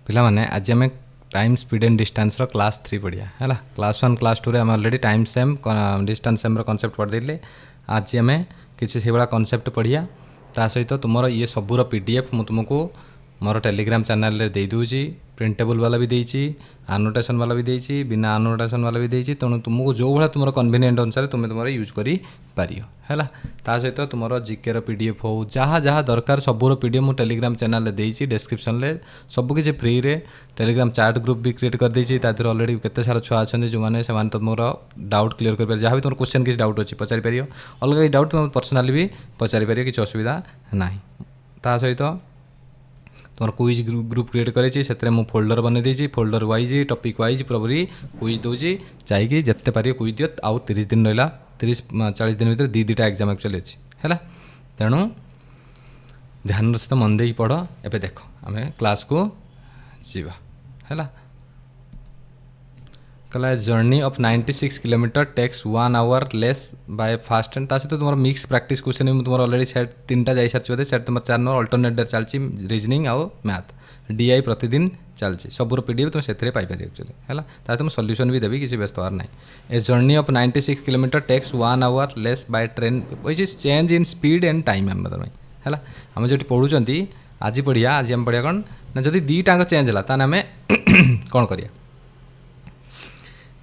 पिला माने आज आम टाइम स्पीड एंड डिस्टेंस रो क्लास 3 पढ़िया है। क्लास 1 क्लास 2 रे आम already time same distance same रो कॉन्सेप्ट पढ़ देले। आज आम किसी से भाया कॉन्सेप्ट पढ़िया ता सहित तुमर ये सबूर पीडीएफ मु तुमको मोर टेलीग्राम चैनल रे दे दूची। प्रिंटेबल वाला भी देची, आनोटेशन वाला भी देची, बिना आनोटेशन वाला भी देची। तेणु तुमको जो भाया तुम कन्वीनियंट अनुसार तुम तुम यूज करी पारियो है। ता सहित तुम जीके पीडीएफ हो जहाँ जहाँ दरकार सबूर पीडीएफ मु टेलीग्राम चैनल रे देची। डिस्क्रिप्शन रे सबकि फ्री रे टेलीग्राम चैट ग्रुप भी क्रिएट कर देची। तादर ऑलरेडी केते सारा छुआ अच्छा जो मैंने से तुम डाउट क्लियर कर जहाँ भी तुम क्वेश्चन किसी डाउट अच्छी पचारि पार अलग किसी डाउट तुम पर्सनाली भी पचारि पार किसी असुविधा ना। ता सहित तुम क्विज ग्रुप क्रिएट कर फोल्डर बन देती। फोल्डर वाइज टॉपिक वाइज पूरापूरी क्विज दूसरी चाहिए जिते पारे क्विज दियो। आउ 30 दिन रहा 30-40 दिन भर दुईटा एग्जाम एक्चुअली अच्छी है। तेणु ध्यान सहित मन दे पढ़। एबे देख आम क्लास को जीवा है। कहला journey of 96 kilometre takes 1 hour less by fast and सहित तुम मिक्स प्रैक्टिस क्वेश्चन भी तुम ऑलरेडी सेट 3टा जाई सारी बोधे। सेट नंबर 4 नंबर अल्टरनेट चलती रीजनिंग आउ मैथ डीआई प्रतिदिन चलती सबूर पीडीएफ तुम से पाइपर एक्चुअली है। तुम सॉल्यूशन भी देवी किसी व्यस्त हर ना। A journey of 96 kilometre takes 1 hour less by train which is change in speed and time आम है। आम जो पढ़ुंट आज पढ़िया आज आम पढ़िया कौन ना जब दीटाक चेंज है ताने आम कौन करिया।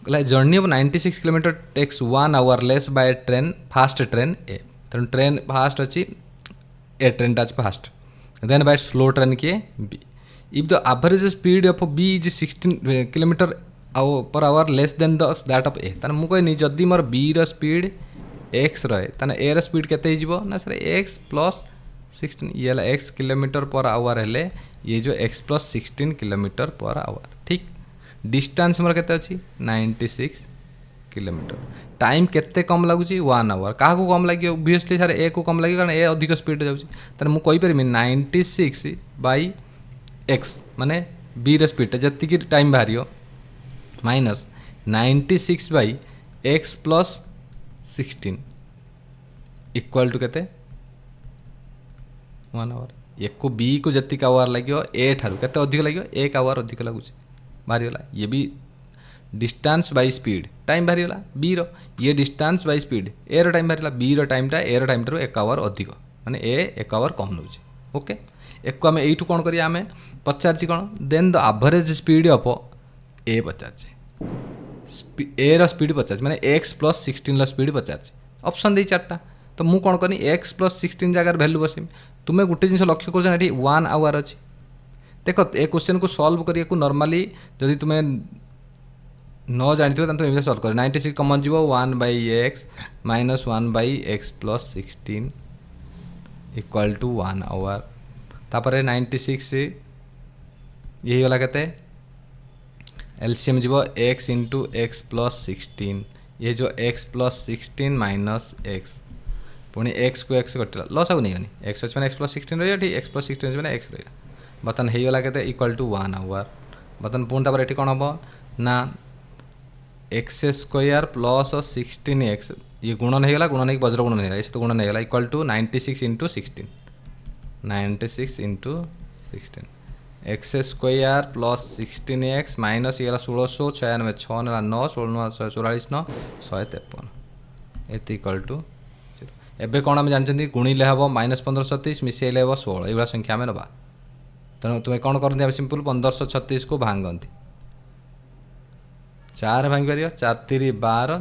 Journey of 96 kilometre takes 1 hour less by train fast train ए। तेणु ट्रेन फास्ट अच्छी ए ट्रेन टा fast than by slow train किए B. If the average speed of B is 16 kilometre per hour less than that of A. ताने मुझे जदि मोर B रो स्पीड एक्स रहे ताने ए रो स्पीड केते हिजबो ना सर एक्स प्लस 16 ये एक्स किलोमीटर पर आवर हेले ये जो x plus 16 kilometre per our ठीक। डिस्टेंस मोर केते अछि 96 किलोमीटर। टाइम केते कम लगुच 1 आवर। क्या कम लगे ओबियसली सर ए को कम लगे कारण ए अधिक स्पीड जाऊँगी। तेना मुझे 96 बाई एक्स माने बी रो स्पीड जी टाइम बाहर minus 96 by x plus 16 equal to केते 1 आवर। एक को बी को जी आवर लगे ए ठारू केते अधिक लगे 1 आवर अधिक लगुच बाहरीगला। ये भी डिस्टेंस बाई स्पीड टाइम बाहरीगला बी रो। ये डिस्टेंस बाई स्पीड ए रो टाइम बाहरीगला बी रो टाइमटा ए रो टाइम ठारू 1 आवर अधिक माने ए 1 आवर कम नौ। ओके एक आम यू कौन करिया आम पचार कौन then the average speed of A पचार ए रो स्पीड पचार माने एक्स प्लस 16 स्पीड पचार ऑप्शन दे 4टा। तो मुझे कौन करनी एक्स प्लस 16 जगार वैल्यू बसमी। तुम्हें गोटे जिन लक्ष्य कर 1 आवर अच्छी देख ए क्वेश्चन को सॉल्व करिया को नॉर्मली जदि तुम्हें न जानते हो तो सॉल्व कर 96 कमन जीव 1 by x minus 1 by x plus 16 equal to 1 hour. तापर 96 ये गला केते एलसीएम जीव एक्स इंटू एक्स प्लस 16 ये जो एक्स प्लस 16 माइनस एक्स पुणी एक्स को एक्स कटिला लस आउ नहीं एक्स अच्छे एक्स प्लस 16 रही एक्स प्लस 16 अच्छे एक्स रहा बर्तन होगला के इक्वाल टू 1 आवर। बर्तन पुणी तापर ये कौन हम ना एक्स स्क्वायर प्लस 16x ये गुणन होगा गुणन हो वज्र गुणन होगा तो गुणन होगा equal to 96 into 16 96 into 16 X square plus 16x minus ये 1696 6 ना 9 16 144 9 153 ये इक्वाल टू 0। एवं कौन आम जानते गुणिले हम -1536 मिसेले हम 16 ये संख्या आम ना। तेणु तुम्हें कौन करते सिंपल 1536 को भांगती 4 भांगी पार 4 3 12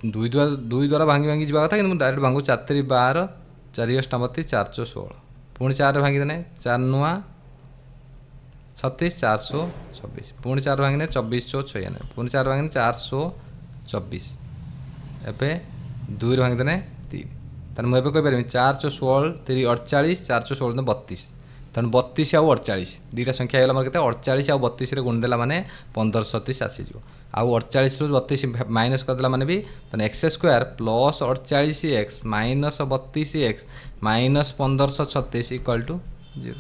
दुई द्वारा भांगी भांगी जावा कथा कि डायरेक्ट भांगू 4 3 12 4 अष्टामती 4 4 16 पुणी 4 भांगी देने 4 नुआ 36 424 पुणी 4 भांगी 24 96 पुणी 4 भांगी 424 एवं 2 भांगी देने 3 तेना मुझे कहीपर 4 16 3 48 4 16 32 तेणु 32 आउ 48 दुईटा संख्या होगा मोर के 48 आउ 32 गुणदेला माने 1536 आसीज आउ 48 रु 32 माइनस करदेला माने भी तेना X square plus 48 X minus 32 X minus 1536 equal to 0।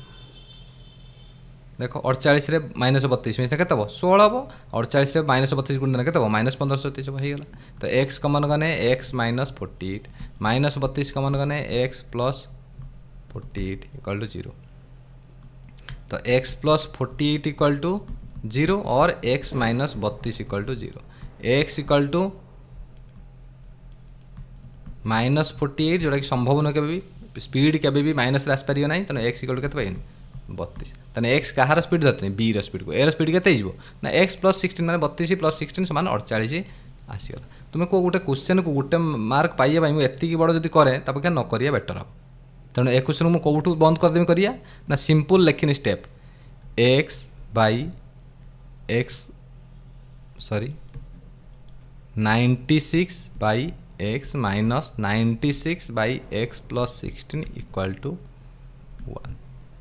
देख 48 रे माइनस 32 मिस के 16 हम 48 रे माइनस 32 गुण के माइनस 1536 होगा तो एक्स कमन गने एक्स माइनस 48 माइनस 32 कमन गने एक्स प्लस 48 इक्वाल टू 0। तो x प्लस 48 इक्वल टू 0 और x minus 32 equal to 0। x equal to minus 48 जोटा कि संभव नुह के स्पीड के माइनस आसपार ना तेना एक्स इक्वल टू के 32 तेना एक्स कहार स्पीड धरते बी स्पीड को एर स्पीड के ना एक्स प्लस 16 मैंने 32 प्लस 16 समान 48 आसीगला। तुम्हें को गोटे क्वेश्चन को गोटे मार्क पाइबा मुझे बड़ जब कै तपेक्षा न करिया बेटर हम। तेणु ए क्वेश्चन मुझे कौटू बंद करदेमी करिया ना सिंपल लेखिनी step x by x sorry 96 by x minus 96 by x plus 16 equal to 1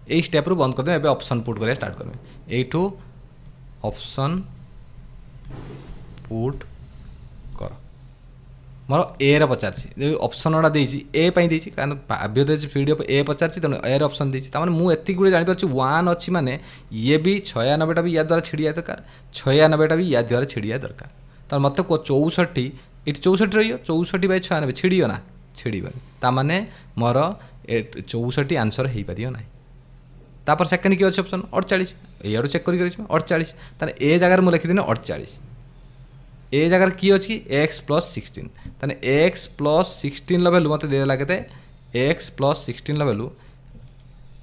यही स्टेप रू बंद करदे। ऑप्शन पुट करिया स्टार्ट करबे एठू ऑप्शन पुट कर मोर ए रे पचार ऑप्शन गुड़ा देसी ए देसी कारण भाव्य पीडीएफ ए पचार तेणु ए ऑप्शन देसी तार मुझे एति गुड़े जापर 1 अच्छी माने ये भी 96टा भी या द्वारा छिड़िया दरकार 96टा भी या द्वारा छिड़िया दरकार तार मत 64 ये 64 रही 64 बाई 96 छिड़ियो ना छिड़बनी ताने मोर 64 आंसर हो पार ना। तापर सेकेंड किए अच्छे ऑप्शन 48 ये चेक कर 48 ताने ए जगह मुझे लिखिदी 48 ए जगह किए अच्छी एक्स प्लस 16 ताने एक्स प्लस 16 भैल्यू मत देदेला के एक्स प्लस 16 भैल्यू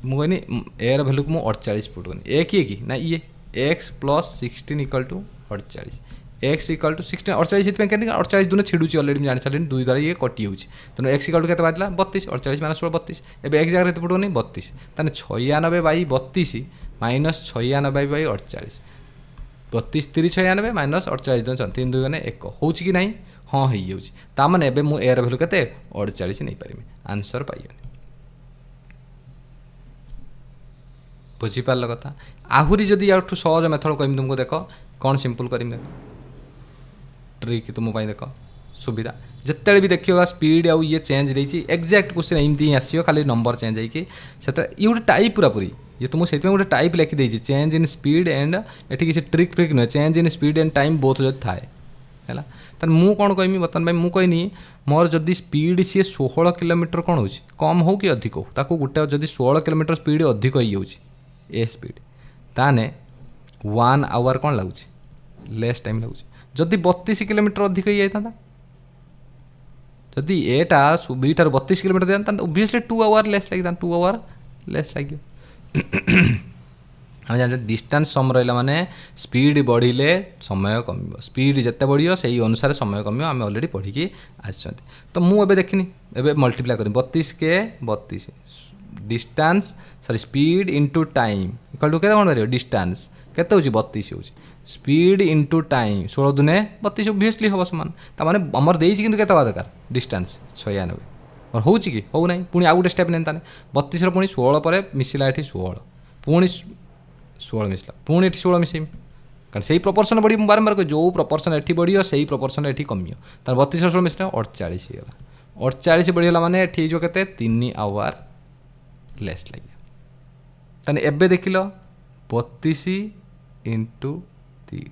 मुझे ए भैल्यू को मुझे 48 पुट करनी ए किए कि ना ये X plus 16 equal to 48 X equal to 16 48 कहीं 48 दुने छिड़ुची अलरेडी जानी सारे दुई द्वारा ये कटि हो तेणु एक्स इक्वल टू के बाहर 32 48 माइनस 16 32 एवं एक जगह पुट करनी 32 ताने 96 बाई 32 माइनस 96 बाई 48 32 3 96 माइनस 48 3 2 गने 1 हो कि ना हाँ हो ताने एवं मुझे एर भैल्यू के 48 नहीं पारि आंसर पाइबनी बुझीपार कथा। आहरी जदि याठू सहज मेथड कहमी तुमको देख कौन सिंपल करमी देख ट्रिक तुम देख सुविधा जिते भी देखिए स्पीड आउ ये चेंज देती एक्जाक्ट क्वेश्चन एमती आसो खाली नंबर चेंज होगी से ये गोटे टाइप पूरा पूरी ये तुमको से गोटे टाइप लिखिदे चेंज इन स्पीड एंड ये किसी ट्रिक फ्रिक नुहे change in speed and time both जो थाए है तो मुझे कौन कहमी बर्तमान भाई मुझे कहनी मोर जदि स्पीड सी 16 किलोमीटर कौन हो कम हो कि अधिक हो ताको गोटे जदि 16 किलोमीटर स्पीड अधिक हो ए स्पीड ताने 1 आवर कौन लगुच लेस टाइम लगुच जदि 32 किलोमीटर अधिक हो जाता जदि एटा बी ठार 32 किलोमीटर दिया ओबियसली 2 आवर लेस लगे 2 आवर लेस लगे हम जानते डिस्टेंस सम रहा माने स्पीड बढ़िले समय कम स्पीड जिते बढ़ियो से अनुसार समय कम आम अलरेडी पढ़ी आसते तो मुझे देखनी एवं मल्टीप्लाई कर 32 के 32 distance sorry speed into time equal to के कौन कर डिस्टेंस केते हो 32 हो स्पीड इंटू टाइम 16 दुने 32 ओबियसली हम सामान ताने आमर देती कि दरकार डिस्टेंस 96 और हो कि हो ना पुणी आउ गोटे स्टेप नहीं 32 पुणी 16 पर मिसला ये 16 पुणी 16 मिसला पुणी ये 16 मिसेम कारण से प्रपोर्शन बढ़ी बारंबार कह जो प्रपोर्शन ये बढ़ियो से प्रपोर्शन ये कमियो 32 16 मिसला 48 होगा 48 बढ़ीगला माने ये जो के 3 आवर लेस लगे ताने एबे देख लो 32 into 3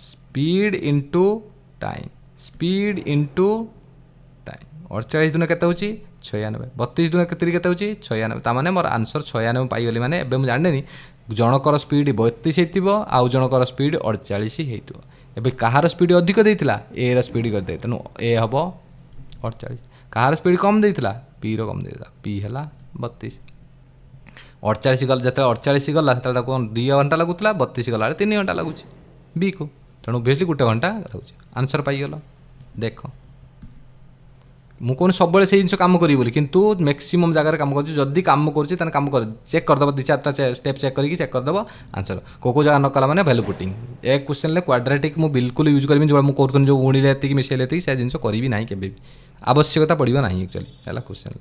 speed into time speed into time 48 दुने केते होची 96 32 दुने केते केते होची 96 ता माने मोर आंसर 96 पाइगली माने एबे मु जाननेनी जनकर स्पीड 32 हेतिबो आउ जनकर स्पीड 48 हेतिबो एबे कहार स्पीड अधिक देइतिला ए र स्पीड कर दे तनु ए हबो 48 कहार स्पीड कम देइतिला पी रो कम देइतिला पी हला 32 48 गल जते 48 गला तला कोन 2 घंटा लागुतला 32 गला 3 घंटा लागुची बी को तेणु ओबियसली गोटे घंटा लागुची आंसर पाइगल देख मुझे सब से जिन कम करी बोली किंतु मैक्सिमम जगह काम कर जदि कम कर कम कर चेक करदेव 2-4 स्टेप चेक करके चेक करदेव आंसर को जगह न कला मैंने भैल्यू पुटिंग एक क्वेश्चन क्वाड्रेटिक मुझे बिल्कुल यूज करी जो मुझे जो गुणिले ये मिसेले ये से जिन करी ना के आवश्यकता पड़ो ना एक्चुअली है क्वेश्चन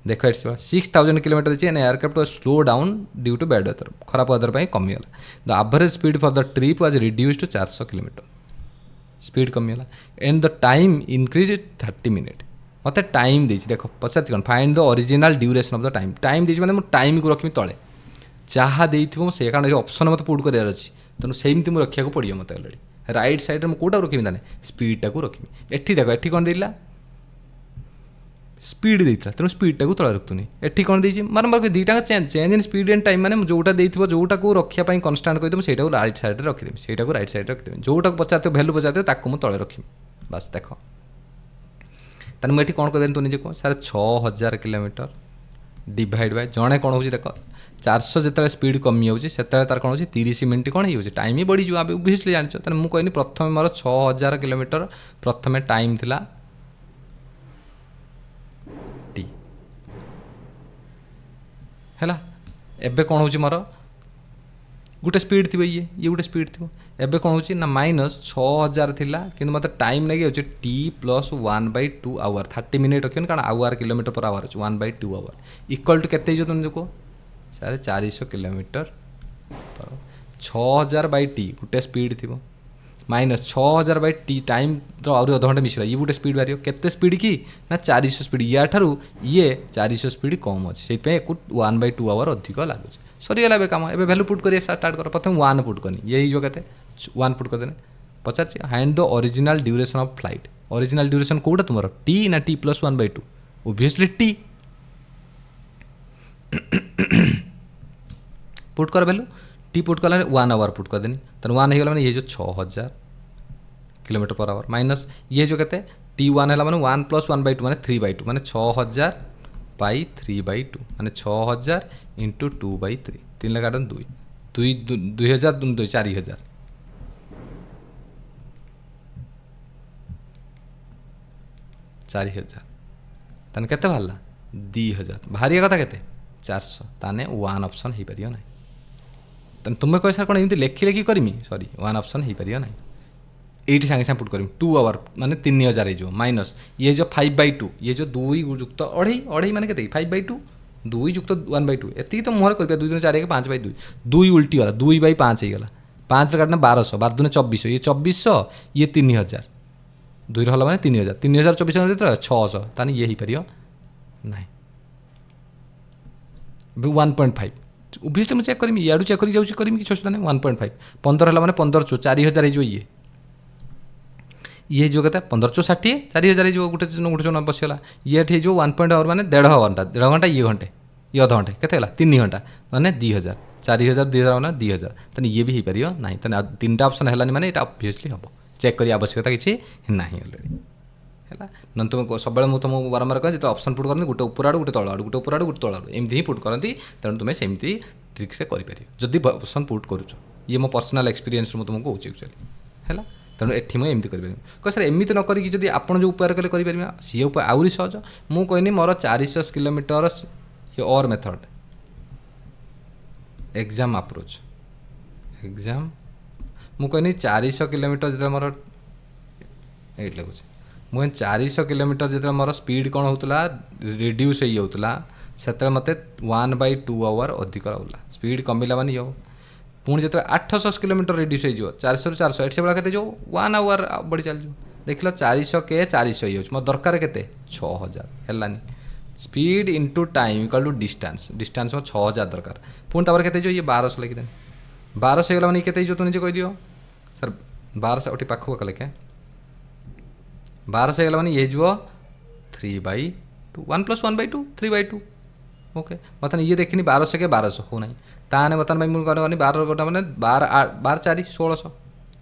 देख इट्स 6000 किलोमीटर देखिए an aircraft slow down due to bad weather खराब वेदर पर कमीगला the average speed for the trip was reduce to 400 kilometre speed कमीगला and the time increase 30 minute मत टाइम देख देख पचार कौन find the original duration of the time time देती मैंने टाइम को रखी तले जहाँ देती से कारण ऑप्शन मत पुट करार अच्छी तेणु सेमती मुझे रखा पड़ो मत अलरेडी राइट साइड में कौटा रखी ताने स्पीडटा को रखी एठी देख एठी कौन देला स्पीड देता तेणु स्पीडटा को तले रखुनी एठी कौन देती मतलब दुईटा change in speed and time मैंने जोटा देती जोटा को रखापी कन्स्टाट कहीदेव से राइट साइड रखिदेवी से राइट साइड रखिदेवी जोटा पचार भैल्यू पचार ताको मुझे तले रखी बस देख तेना मुझे कौन कर तू निजे कह सारे 6000 किलोमीटर डिवाइड बाय जड़े कौन हो देख 400 जिते स्पीड कमी जाऊँगी से तार कौन हो 30 मिनट कौन हो टाइम ही बढ़ी जाए ओबियसली जान तेना मुझे कहनी प्रथम मोर 6000 किलोमीटर प्रथम टाइम थिला टी है एबे कौन हो मोर गोटे स्पीड थी ये गोटे स्पीड थी एबे कौन हो ना माइनस 6000 थिला कि मतलब टाइम लगे टी +1/2 आवर 30 मिनिट रखिए कारण आवर किलोमीटर पर आवर अच्छे 1/2 आवर इक्वल टू के तुम जो कह सारे 400 किलोमीटर 6000/t गोटे स्पीड थी माइनस 6000/t टाइम तो आउरी अध घंटा मिश्रा ये गोटे स्पीड बाहर केते स्पीड कि ना 400 स्पीड या ठारू ये 400 स्पीड कम अच्छे से 1/2 आवर अधिक लगुच सरीगला ए कम ए भैल्यू पुट कर स्टार्ट कर प्रथम 1 पुट करनी ये जो कहते 1 पुट करदे पचार find the original duration of flight original duration कौटा तुम टी ना टी +1/2 ओबियसली टी पुट कर भैल्यू टी पुट कला 1 आवर पुट करदेनी तेना 1 हो गला ये जो 6000 किलोमीटर पर आवर माइनस ये जो कहते टी 1 है मैंने 1 + 1/2 मैंने 3/2 मैंने 6000 बाई 3/2 मैंने 6000 इंटू 2/3 3 लगा 2 2000 2 4000 4000 ताने केते बाहरला 2000 बाहरी कथा केते 400 ताने 1 ऑप्शन हो पार ना तेना तुम्हें कह सर कौन एमती लेखि लेखि करमी सॉरी 1 ऑप्शन हो पार ना ये सागे सागे पुट करमी 2 आवर माने 3000 हो माइनस ये जो 5/2 ये जो 2 युक्त अढ़ई माने के 5/2 2 युक्त 1/2 एति तो मुहर कर 2 4 5/2 2 उल्टी वाला 2/5 हो गला 5 काटना 1200 12 दूने 2400 ये 2400 ये 3000 2 रहा मैंने 3000 3000 2400 600 ताने ये हो पार ना 1.5 ओबियसली मुझे चेक करमी याडू चेक कर करमी कि अସୁविधा नहीं 1.5 15 है मैंने 15 4000 हो ये जो कहता 1560 4000 हो गोटे गोटे जो बसगला ये जो 1 आवर मैंने 1.5 घंटा ये घंटे ये अध घंटे के 3 घंटा मैंने 2000 4000 2000 मैंने 2000 तेना ये भी हो पार ना तेना 3टा ऑप्शन है मैंने यहाँ ओबियसली हम चेक करिया आवश्यकता किसी ना अलरेडी है ना तुम सब तुमको बारंबार कह जो ऑप्शन पुट करते गोटे ऊपर आड़ गोटे तल आड़ गोटे ऊपर आड़ गोटे तल आड़ एमती ही पुट करती तेणु तुम्हें सेमती ट्रिक से कर जदि ऑप्शन पुट करुच ये मो पर्सनाल एक्सपीरियंस तुमको कौच एक्चुअली है तेणु एटी मुझे एमती करें कह सर एमती न करी जब आप जो उपाय कले करें सी उपाय आहरी सहज मुझे कहनी मोर 400 किलोमीटर और मेथड एग्जाम अप्रोच एग्जाम मुझे कहनी 400 किलोमीटर जो मोर ये लगुच मुझे 400 किलोमीटर जो मोर स्पीड कौन होता रिड्यूस होता से मत 1/2 आवर अधिक लगला स्पीड कमिला मान ये पुणी जो 800 किलोमीटर रिड्यूस हो 400 ରୁ 400 एट से बड़ा के जो 1 आवर बढ़ी चल देख लो 400 के 400 हो मो दरकार के 6000 है speed into time equal to distance distance में 6000 दरकार पुणी तापर के जो ये 1200 लिखिदे 1200 होगा मैंने के जो तुम निजे कह सर 1200 ओटी पाख पाख लिखे 1200 होगा मैंने ये जो 3/2 1 + 1/2 3/2 ओके मतलब ये देखनी 1200 के 1200 हो ना ताने बर्तमान भाई मुझे कहनी 12 गोटा मैंने 12 4 1600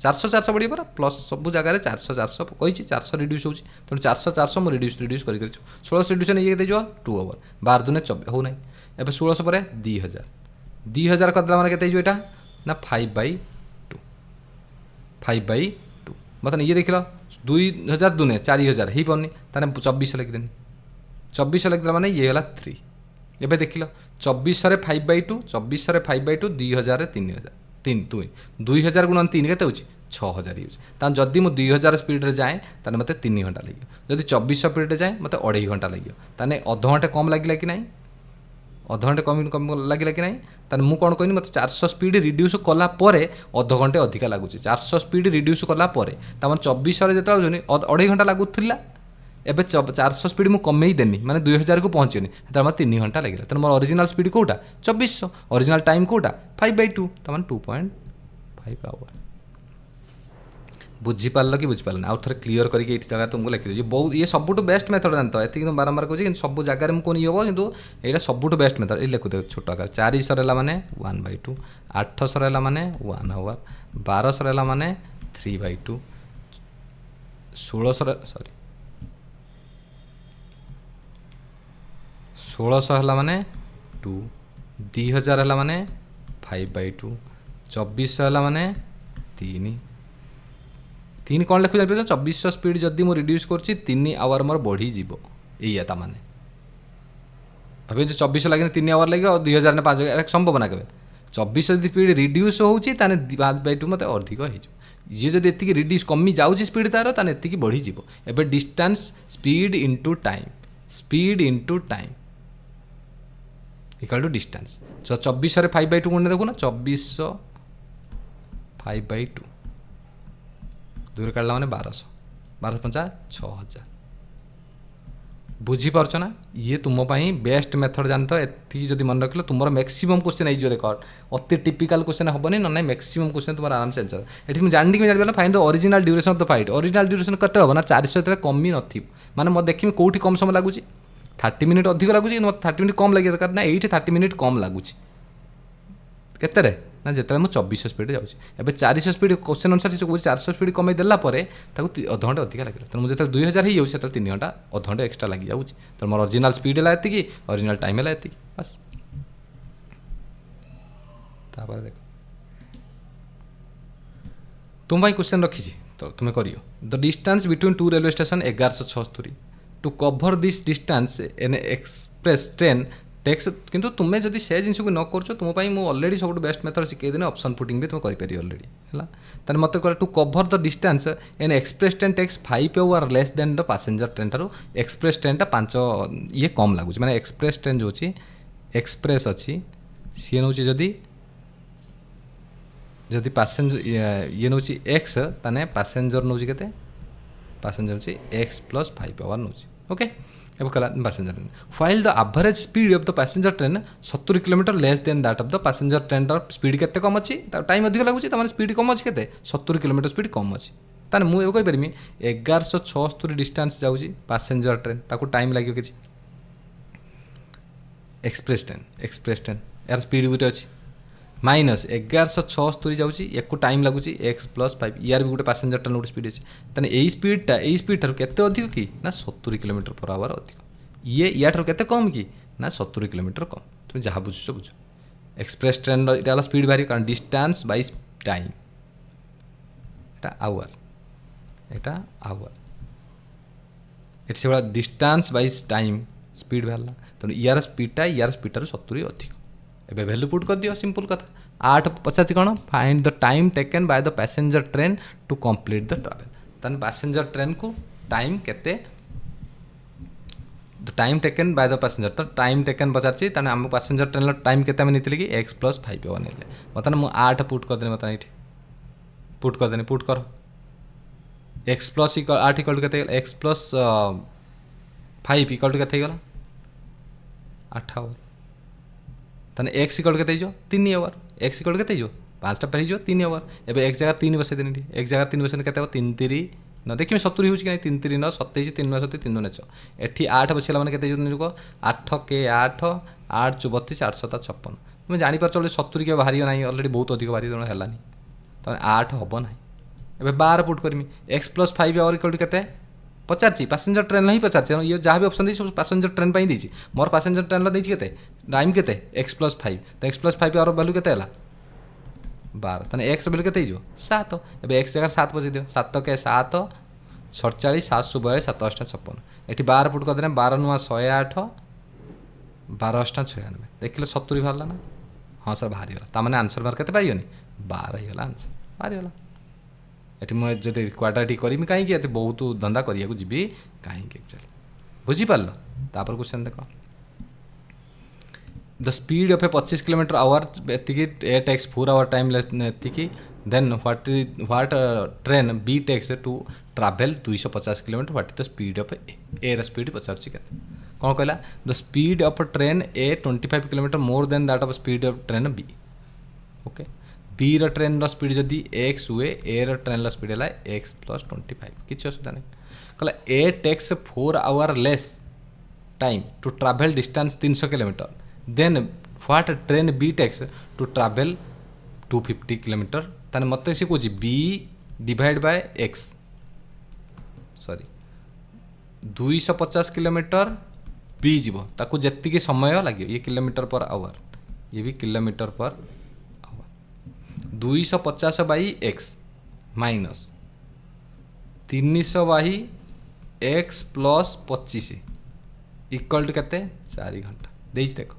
400 400 बढ़िया परा प्लस सब जगह 400 400 कही 400 रिड्यूस होती तेणु 400 400 मुझे रिड्यूस कर 1600 रिड्यूस ये दे 2 आवर 12 दूने 24 हो ना एवं 1600 पर 2000 2000 करदेला मैंने के यहाँ ना 5/2 5/2 मतलब ये देख लो 2000 दूने 4000 हो पानी ताने 2400 लिखिदेनी 2400 लिखदेला मैंने ये गला 3 एबे देख लो 2400 5/2 2400 5/2 2000 3000 3 2000 गुणन 3 के 6000 हो जदि मुझे 2000 स्पीड जाए तो मत 3 घंटा लगे जदि 2400 स्पीड जाए मत 2.5 घंटा लगे ताने अध घंटे कम लगे कि ना अध घंटे कम लगे कि ना मुझे कौन कहनी मत 400 स्पीड रिड्यूस कलापर अध घंटे अधिका लगुच 400 स्पीड रिड्यूस कलापर तमें 2400 जो 2.5 घंटा लगुला एबे 400 स्पीड मुझे कमे देनी मैंने 2000 को पहुँचनी मतलब 3 घंटा लगे तेनाली मोर ओरिजिनल स्पीड कौटा 2400 ओरिजिनल टाइम कौटा 5/2 तमाम 2.5 आवर बुझीपार कि बुझीपार आउ थे क्लीयर करके ये जगह तुमको लिखी बहुत ये सबुठ बेस्ट मेथड जानते ये तुम बारंबार कहूँ कि सब जगह में कौन ये हम कितु यहाँ सबुठ बेस्ट मेथड ये लिखुद छोट आकार 400 है माने 1/2 800 है माने 1 आवर 1200 है माने 3/2 1600 सॉरी 1600 है माने 2 2000 है माने 5/2 2400 है माने 3 कौन लिखु जान 2400 स्पीड जदि मुझे रिड्यूस कर 3 आवर मोर बढ़ी ये माने भाई 2400 लगे 3 आवर लगे और 2000 ने 5 संभव ना केवे 2400 जब स्पीड रिड्यूस होची 5/2 मत अधिक हो ये जब ये रिड्यूस कमी जाऊँ स्पीड तार ये बढ़ी एबे distance speed into time equal to distance 2400 5/2 गुण देखो ना 2400 5/2 दूर काढ़ला मैंने 1200 12 6000 बुझीपार ना ये तुम बेस्ट मेथड जानते ये जब मन रख तुम मैक्सिमम क्वेश्चन आई देख अति टिपिकल क्वेश्चन हेनी ना मैक्सिमम क्वेश्चन तुम आराम से आंसर ये मुझे जान जान fine the original duration of the fight original duration केते हम ना 400 जो कमी नए मैं देखी कौटी कम समय लगुच 30 मिनिट अधिक लगुच 30 मिनिट कम लगे दरकार ना ये 30 मिनिट कम लगुच केते ना जिते मुझे 2400 स्पीड जाऊँगी 400 स्पीड क्वेश्चन अनुसार से 400 स्पीड कमे देला अधघंटे अधिक लगे तेनाली मुझे 2000 हो 3 घंटा अधघंटे एक्सट्रा लग जाऊँगी तो मोर ओरिजिनल स्पीड है ये ओरिजिनल टाइम है ये बस तापर देख तुम भाई क्वेश्चन रखी तो तुम्हें करियो the distance between 2 railway station 1176 to cover this distance an express train takes किंतु तुम्हें जब से जिन को न कर तुमपाई मुझे अलरेडी सब बेस्ट मेथड शिखेदेनी ऑप्शन पुटिंग भी तुम करें अलरेडी है तेज मत कह to cover the distance an express train takes 5 hour less than the passenger train ठार एक्सप्रेस ट्रेन टा 5 ये कम लगुच मैंने एक्सप्रेस ट्रेन जो अच्छी एक्सप्रेस अच्छी सी नौ जदि जदि पैसेंजर ये नौ एक्स ताने पैसेंजर नौ के पैसेंजर एक्स प्लस 5 आवर नौ ओके अब कला passenger train while the average speed of the passenger train 70 kilometre less than that of the passenger train speed केते कम अच्छी टाइम अधिक लगुच स्पीड कम अच्छी के 70 किलोमीटर स्पीड कम अच्छी ताने मुझे कहीपरि 1176 डिस्टेंस जाऊँगी पैसेंजर ट्रेन ताको टाइम लगे कि एक्सप्रेस ट्रेन यार स्पीड गोटे अच्छी माइनस 1176 जाऊँगी एक टाइम लगुच एक्स प्लस 5 यार भी गोटे पैसेंजर ट्रेन गोटे स्पीड अच्छी ताने यही स्पीड ठार केते अधिक कि ना 70 किलोमीटर पर आवर अधिक ये या ठार केते कम कि ना 70 किलोमीटर कम तुम जहाँ बुझुच बुझ एक्सप्रेस ट्रेन ये स्पीड बाहर कारण distance by time Etah our ये से डिस्टेंस बाय टाइम स्पीड बाहर तेणु यार स्पीडटा 70 अधिक एबे वैल्यू पुट कर दियो सिंपल कथा 8 पचास कौन find the time taken by the passenger train to complete the travel तन पैसेंजर ट्रेन को टाइम केते the time taken by the passenger तो टाइम टेकन पचार ताने आम पैसेंजर ट्रेन टाइम केते आम नीति कि एक्स प्लस 5 आवर नेले मतलब मुझे 8 पुट करदेनी मतलब ये पुट करदेनी पुट कर एक्स प्लस 8 इक्वल टू के एक्स प्लस 5 इक्वल टू के 8 आवर ताने एक्स इक्वल के 3 आवर एक्स इक्वल के 5टा पे 3 आवर एवं एक जगह 3 बसई देनी एक जगह 3 बसई के 3 3 न देखिए 70 हो 3 3 9 27 3 9 7 3 9 एठी 8 बसला मैंने के 8 के 8 8 34 8 7 56 तुम जापर चलो 70 के बाहर ना अलरेडी बहुत अधिक बाहरी तेना है तमें 8 हम ना एवं 12 पुट करमी x plus 5 hour equal to के पचार पैसेंजर ट्रेन ही पचार ये जहाँ भी ऑप्शन सब पैसेंजर ट्रेन पर ही मोर पैसेंजर ट्रेन के टाइम के एक्स प्लस 5 तो एक्स प्लस 5 आवर वैल्यू के 12 तेना एक्स वैल्यू के 7 एवं एक्स जगह 7 बजे दियो 7 के 7 47 742 7 8 56 ये 12 पुट करदे 12 नुआ 108 12 8 96 देखिए 70 बाहर ना हाँ सर बाहरी गला ताने आंसर मार्क के पाइबनी 12 ही आंसर बाहरी गला ये मुझे क्वाड्रेटिक करी कहीं बहुत धंदा करा जी कहीं एक्चुअली बुझीपार तापर क्वेश्चन देख the speed of A 25 kilometre hour A takes 4 hour time एति then what train B takes to travel 250 kilometre what is the speed of A speed पचार कौन कहला the speed of train A 25 kilometre more than that of speed of train B okay B रो train रो speed जदि x हुए A रो train रो speed है एक्स प्लस 25 किसी असुविधा नहीं कहला A takes 4 hour less time to travel distance 300 kilometre then what train B takes to travel 250 kilometre ताने मत सी कौच B divide by x sorry 250 kilometre B जीव ताकू जेतिकी समय लगे ये किलोमीटर पर आवर ये भी kilometre per hour 250 by x minus 300 by x plus 25 equal to केते 4 घंटा देख देखो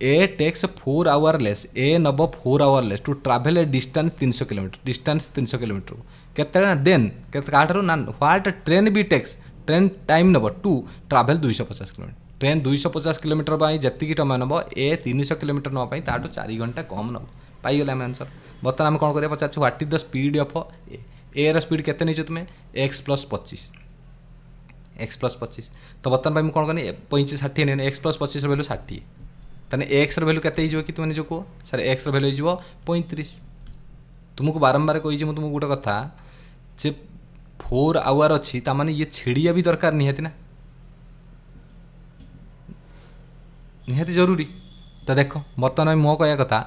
A takes 4 hour less A नब 4 hour less to travel a distance 300 kilometre distance 300 kilometre केते देन केते काठरू ना what train B takes train time नब to travel 250 kilometre train 250 kilometre जी समय नब ए 300 किलोमीटर नापी ताठू 4 घंटा कम नब पाईगले आम आंसर बर्तमान आम कौन करें पचार what is the speed of A रो स्पीड केते नहीं तुम्हें एक्स प्लस 25 तो बर्तमान मुझे कौन करनी 35 60 नहीं एक्स प्लस 25 वैल्यू 60 ताने एक्स रो वैल्यू केते कि तुमने जो कह सर एक्स रो वैल्यू हो 35 तुमको बारंबार कही तुमको गोटे कथा जे 4 आवर अच्छी ताने ये छिड़िया भी दरकार निहाती ना निहाती जरूरी तो देख बर्तमान मो कह कथा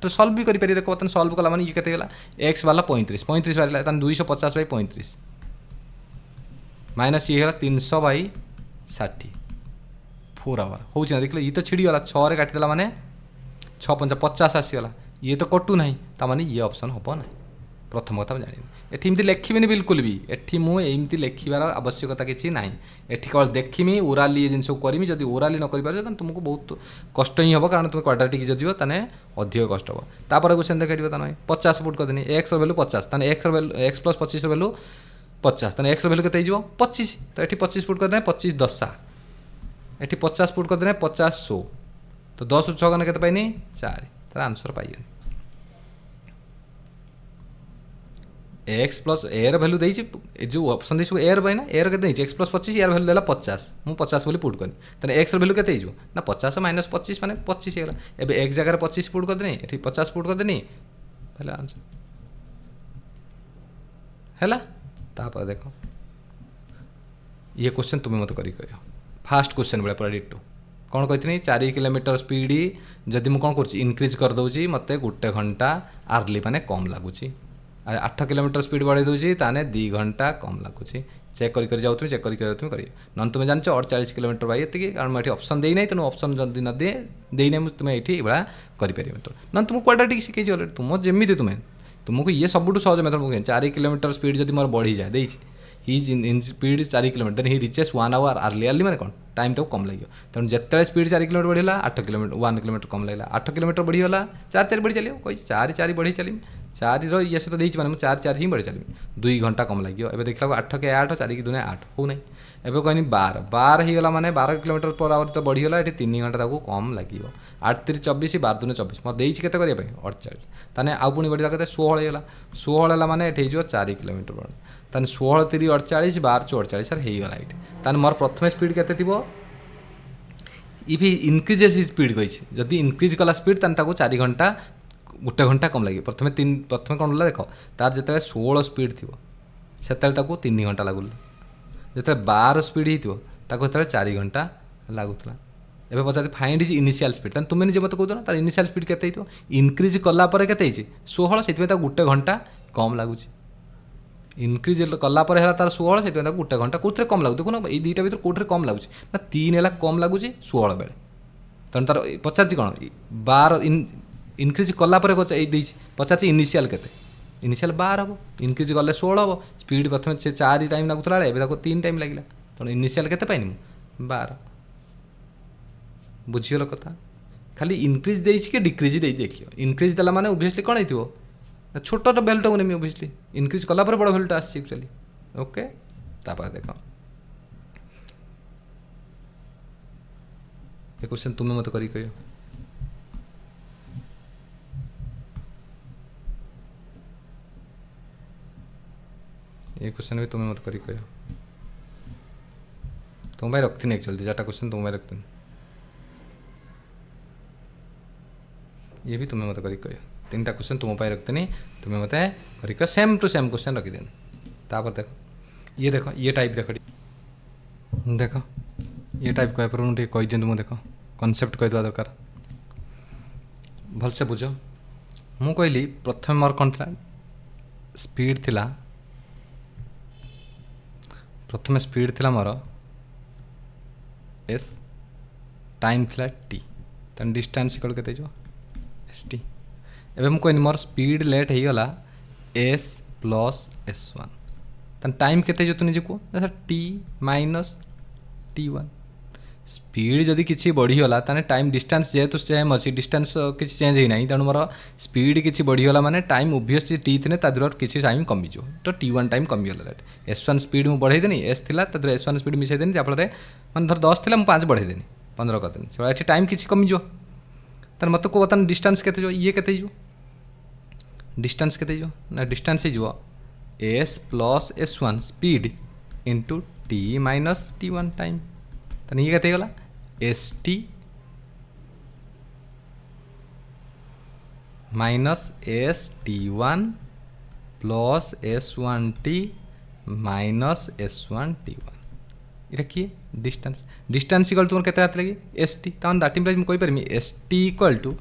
तो सल्व भी करें देख बर्तमान सल्व कला ये केते गला एक्स वाला 35 बाहर 250 बाई 35 माइनस ये 300 बाई 60 4 आवर हो देख ये तो छिड़गला 6 काटिदेला माने 6 5 50 आसीगला ये तो कटू ना ताने ये ऑप्शन हम ना प्रथम कथा जानी एटी एमती लिखिबिनी बिल्कुल भी एटी मुझे लिखार आवश्यकता किसी ना एटी केवल देखिमी ओराली ये जिन करी जब ओराली न कर तुमको बहुत कष्ट ही हम कारण तुम क्वाड्रेटिक जो ताने अधिक कष्ट हम तापर क्वेश्चन देखा ताने 50 पुट करदेनी एक्स वैल्यू 50 ताने एक्स प्लस 25 वैल्यू 50 ताने एक्स वैल्यू केते 25 तो ये 25 पुट करदे 25 10 ये 50 पुट करदे 50 100 तो 10 6 गने केते पाइनी 4 तार आंसर पाइए एक्स प्लस एर भैल्यू देती जो ऑप्शन देखो एर भाई ना एर के एक्स प्लस 25 यार भैल्यू देला 50 मुझे 50 बोली पुट करनी तेना एक्स भैल्यू के ना 50 माइनस 25 माने 25 होगा एवं एक्स जगह 25 पुट करदेनी ये 50 पुट करदेनी पहले आंसर है तापर देख ये क्वेश्चन तुम्हें मत करी कह फास्ट क्वेश्चन भाई पूरा डिटो कौन कही 4 किलोमीटर स्पीड जदि मुझे कौन कर इनक्रीज कर दूसरी मत 1 घंटा आर्ली माने कम लगुच 8 किलोमीटर स्पीड बढ़े दूसरी ताने 2 घंटा कम लगुच चेक कर जाऊँ चेक कर कर नन तुम्हें जान 48 किलोमीटर भाई ये कारण मुझे ऑप्शन देना तेणु ऑप्शन जब न दे देना तुम्हें ये भाया करें नन तुमको क्वाड्रेटिक शिखी ऑलरेडी तुम जमी तुम्हें तुमको ये सबुठ सहज मेथड मुझे 4 किलोमीटर स्पीड जब मोर बढ़ी जाए देती his in speed 4 kilometre then he reaches 1 hour early early मैंने कौन टाइम तो कम लगे तेणु जिते स्पीड 4 किलोमीटर बढ़ला 8 किलोमीटर 1 किलोमीटर कम लगे 8 किलोमीटर बढ़ीगला 4 4 बढ़ी चलो कही 4 4 बढ़ी चलमी 4 ये सहित देती मैंने 4 4 ही बढ़ी चलमी 2 घंटा कम लगे एवं देखला 8 के 8 4 की 2 8 हो ना एवं कहनी 12 होगा मैंने 12 किलोमीटर पर आवर तो बढ़ीगला ये 3 घंटा कम लगे 8 3 24 12 2 24 मैं देती के 48 ताने आउ पुणी बढ़ी के 16 होगा 16 है मैंने ये 4 किलोमीटर बढ़ ताने 16 3 48 12 4 48 सर होगा ये ताने मोर प्रथम स्पीड केते थिबो इफ इनक्रीजेस स्पीड कही जदि इनक्रीज कला स्पीड ताने ताको 4 घंटा 1 घंटा कम लगे प्रथम कौन है देख तार जो 16 स्पीड थी से 3 घंटा लगुला जो 12 स्पीड होता 4 घंटा लगुला एवं पचार फाइंड इज इनिशियल स्पीड ताने तुम्हें निजे मत कहूँ तार इनिशियल स्पीड केते इनक्रीज कलापर के 16 से 1 घंटा कम लगुच इनक्रीज कलापर है तार 16 से 1 घंटा कौन कम लगुच देखो ये दुईटा भर कौटे कम लगुच ना 3 है कम लगुच 16 बेले तेणु तार पचार कौन 12 इनक्रीज कलापर पचार इनिशियल के इनिशियल 12 हम इनक्रीज गले 16 हम स्पीड प्रथम से 4 टाइम लगुला एवं 3 टाइम लगे तेणु इनिशियल के पाइनि 12 बुझीगल कथा खाली इनक्रीज देके डिक्रीज देख इनक्रीज देला माने ओबियसली कौन हो छोट भैल्यूटा को नेमी ओबियसली इनक्रीज कलापर बड़ भैल्यूटा आसी एक्चुअली ओके तापर देख ये क्वेश्चन तुम्हें मत करी कह ये क्वेश्चन भी तुम्हें मत करी कह तुम भाई रखती नहीं एक्चुअली 4टा क्वेश्चन तुम भाई रखती ये भी तुम्हें मत करी कह तीन टा क्वेश्चन तुम रखदेनी तुम्हें मत करक सेम टू सेम क्वेश्चन रखिदेनी तापर देख ये टाइप देख ये टाइप कह पर मुझे कही दिखाँ मुझे देख कनसेप्ट कहीदेवा दरकार भलसे बुझ मु कहली प्रथम मोर कौन था स्पीड थिला प्रथम स्पीड थिला मोर एस टाइम थिला टी तन डिस्टेंस इक्वल केते जो एस टी एबे मु कहनी मोर स्पीड लेट हो गला एस प्लस एस वन तन टाइम केते जो तु निजे को sir T minus t one speed जदि किसी बढ़ीगला ताने टाइम डिस्टेंस जेहेतु सेम अच्छी डिस्टेंस किसी चेंज ही ना तेणु मोर स्पीड किसी बढ़ीगला माने टाइम ओबियसली टी थी तादर किसी टाइम कमिज तो टी वन टाइम कमिगला राइट एस वन स्पीड मुझे बढ़ेदेनी एस थी तादर एस वन स्पीड मिसईदेनी जहाँफल मैंने धर 10 थी मुझे 5 बढ़ेदेनी 15 करदेनी से टाइम किसी कमिज तार मत को बता डिस्टेंस केते जो ये केते जो डिस्टेंस केते जो ना डिस्टेंस हो s plus S one speed into t minus t one time तो ये कहते गला s t minus s t one plus S one t minus S one t one ये किए डिस्टेंस डिस्टेंस इक्वल टू केते आते लगी एस टी तहन दैट इम्प्लाइज मुझे कहीपरि s T equal to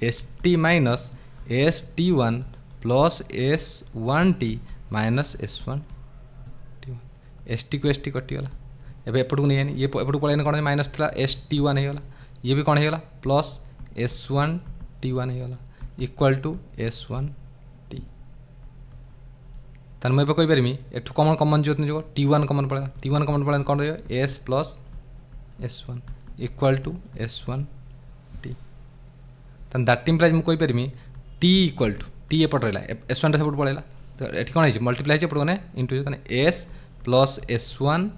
s t minus s t one plus S one t minus S one t one S t को s t कटिगला एबे एपटू नहीं ये एपटू पड़े कौन माइनस था एस टी वन होगा ये भी कौन होगा plus S one t one होगा equal to S one T तार मुझे कहीपरि एठू कमन कमन जो टी वन कमन पड़े कौन रही S plus S one equal to S one T तार दैट इम्प्लाइज मुझे कहीपरि टी इक्वल टू टी एपट रहा एस वन सब पड़ेगा तो ये कौन है मल्टीप्लाई एपट कौन into S plus S one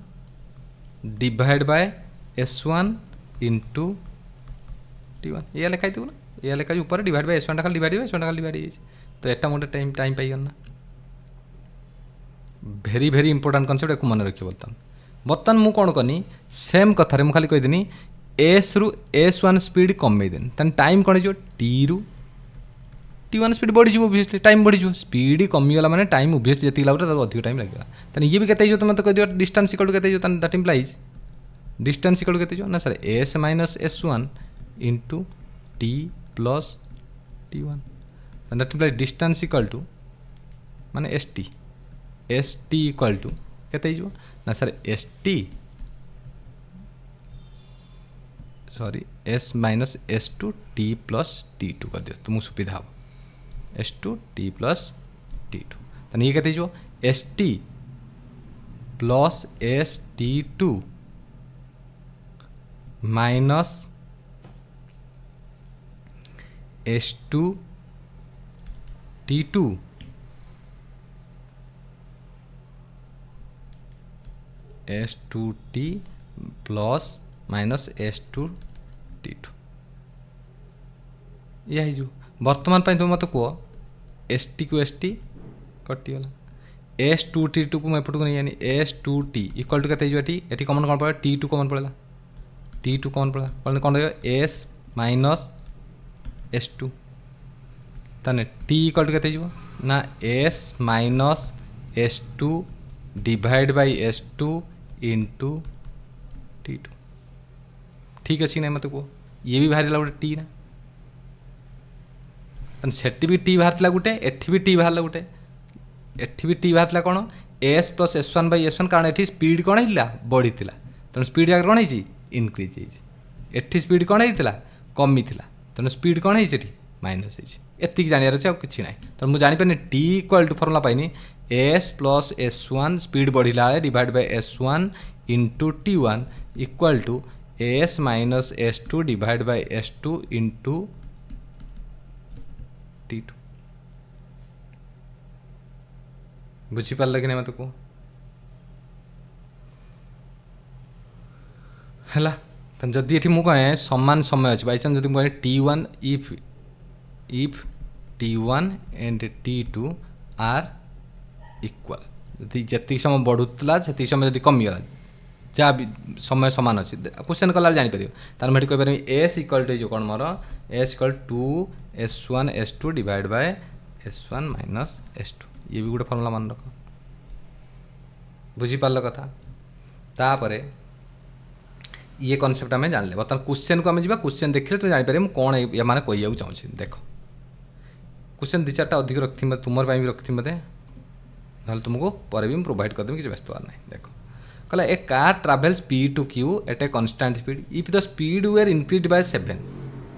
divide by s one into t one ये लिखाई थी ना ये लिखा ऊपर डिवाइड बाय एस वन खाली डिवाइड एस वन खाली डिवाइड तो यहाँ मोटे टाइम टाइम पाइगल ना भेरी भेरी इंपोर्टाट कनसेप्ट एक मन रखिए बर्तमान मुझे कौन कनी सेम कथार मुझे खाली कहीदेनी एस रु एस वन स्पीड कमेदेनी तेन टाइम कौन हो टी रु टी वन स्पीड बढ़ी ओबियसली टाइम बढ़ी स्पीड कमिगला माने टाइम ओबियसली जी लगे अधिक टाइम लगे तेना ये भी कहते तुम तो कह डिस्टेंस इक्वल के दैट इम्प्लाइज डिस्टेंस इक्वल के ना sir S minus S one into T plus T one that implies distance equal to माने एस टी इक्वल टू के ना sir S T sorry S minus S two T plus T two कर दियो तुमको सुविधा हो S two T plus T two तो ये कहते जो S T plus S T two minus S two t two s two T plus minus S two t two यह जो बर्तमान तुम मत कह एस टी को एस टी कटिगला एस टू टी टू को मैं एपटू नहीं जानी s two t equal to के कमन कौन पड़ा टी टू कमन पड़ा टी टू कमन पड़ा कौन रहा एस माइनस एस टू ताने टी इक्वल टू के ना S minus S two divide by S two into T two ठीक अच्छी ना मत कह ये भी बाहर गोटे टी ना सेठी भी टी बाहर गोटे एठी भी टी बाहर गोटे एठी भी टी बाहर कौन S plus S one by S one कारण एठी स्पीड कौन होता बढ़ी तेणु स्पीड जगह कौन हो इनक्रीज एठी स्पीड कौन होता कमी तेणु स्पीड कौन होती माइनस होती जानवर अच्छे कि ना तेणु मुझे जानीपारे टी इक्वल टू फर्मुला पाइनी s plus S one speed बढ़ला divide by s one into t one equal to S minus S two divide by S two into T two बुझीपार कि नहीं मत को है जदि ये मुझे सामान समय अच्छे बै चान्स मुझे t one if t one and t two are equal जी समय बढ़ुला से समय जब कमिगला जहाँ भी समय सामान अच्छे क्वेश्चन कला जापर तार मैं कहीपर एस इक्वल टू जो कौन more s equal to S1 S2 divide by S1 minus S2 ये भी गोटे फर्मुला मन रख बुझीपार कथा तापर ये कनसेप्ट आम जान बर्तमान क्वेश्चन को आम जा क्वेश्चन देखिले तुम जापर मुझे कौन ये मैंने कह चाहूँगी देख क्वेश्चन 2-4टा अधिक रखी तुम भी रखी मत ना तुमको पर भी प्रोवाइड करदेवी किसी व्यस्त ना देख कहला a car travels P to Q at a constant speed if the speed were increase by 7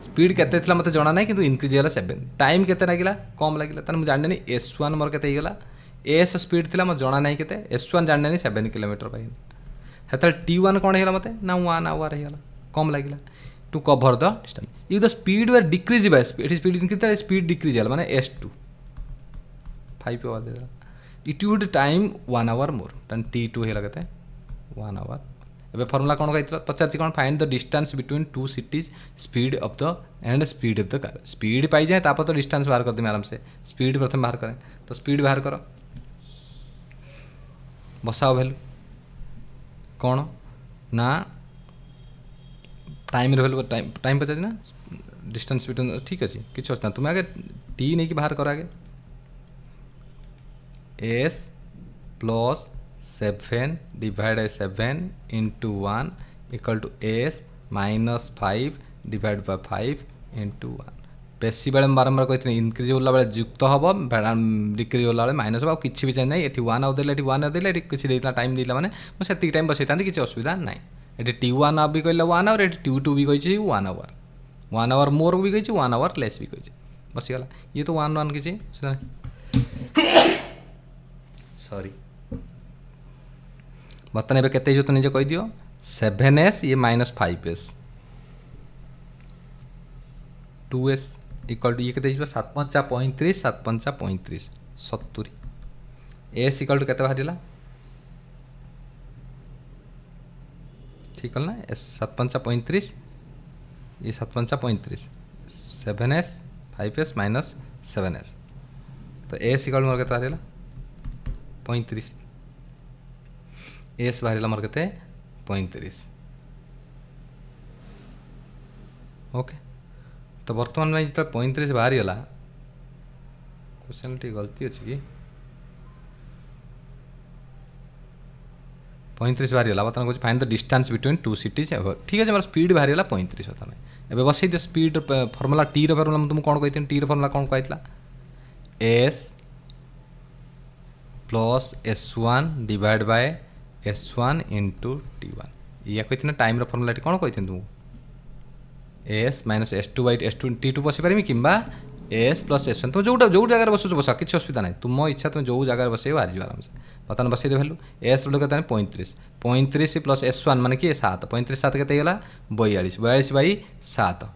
speed केते थिला मते जाना नहीं किंतु इनक्रीज होला 7 टाइम केते लागिला कम लागिला ताने मुझे जानने नहीं S1 मोर केते हिगला एस स्पीड थिला मते जाना नहीं केते S1 जानने नहीं 7 किलोमीटर पाई हेतल T1 कोन हिगला मते ना 1 आवर हिगला कम लागिला to cover the distance if the speed were decrease by speed increase speed decrease होला माने S2 5 आवर देला it would time 1 hour more than T2 हिगला केते 1 आवर ए फर्मुला कौन कही पचार कौन find the distance between two cities speed of the and speed of the car speed पाई जाए तापर तो डिस्टेंस बाहर कर दें आराम से स्पीड प्रथम बाहर करें तो स्पीड बाहर कर बसाओ वैल्यू कौन ना टाइम वैल्यू टाइम पचार ना डिस्टेंस बिटवीन ठीक अच्छे किसी अच्छा तुम्हें आगे टी नहीं कि बाहर कर आगे S plus 7 divide by 7 into 1 equal to S minus 5 divide by 5 into 1 बेसी बेले बारंबार कहते इनक्रीज होला बेले युक्त हम डिक्रीज होला बेले माइनस हम किसी भी चेंज ना ये 1 आउ देले 1 आउ देले किसी देला टाइम देला माने मुझे टाइम बसई था किसी असुविधा ना ये T1 भी कहला 1 आवर ये T2 भी कही 1 आवर 1 आवर मोर भी कही 1 आवर लेस भी कही बसीगला ये तो 1 किसी सॉरी बर्तमान एवं केते तो निजे कहीदियो 7s ये minus 5s 2s equal to ये केते 7×5 7×5 70 s इक्वल टू केते बाहरिला ठीक है ना 7×5 ये 7×5 7s 5s माइनस 7s तो s इक्वल मोर केते बाहरिला 35 एस बाहर मोर के 35 ओके तो बर्तमान में जो 35 बाहर गला क्वेश्चन टी गलती अच्छी कि 35 बाहर गला बर्तमान कह find the distance between two cities ठीक है मोर स्पीड बाहर गला 35 बर्तमान एवं बसई दियो स्पीड फर्मुला टी फर्मुला तुमको कौन कही टी फर्मुला कौन कही S plus S1 divide by S1 into T1 या कही टाइम फर्मुला कौन कही तुमको S minus S2 by S2 T2 बस पारि कि S प्लस S1 तुम जो जगह बस बस किसी असुविधा ना तुम इच्छा तुम जो जगह बस बाहर जा आराम से बर्तमान बसई दे भैल्यू S बोलो कहते 35 प्लस S1 मान कि 7 35 7 के 42 बाई 7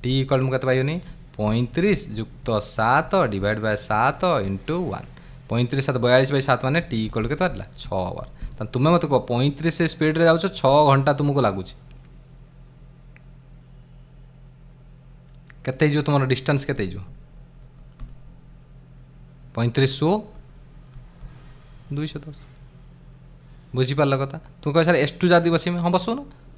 टी इक्वल मुझे पाइबनी 35 युक्त 7 डिवाइड बाय 7 इंटू 1 35 7 42 बाई 7 मैंने टी इक्वल के 6 आवर तुम्हें मत कह 35 स्पीड रे जाओ 6 घंटा तुमको लगुच केते जो तुम डिस्टेंस केते जो 3500 210 बुझीपार कथा तुम कह सर S2 जदि बस हाँ बसुन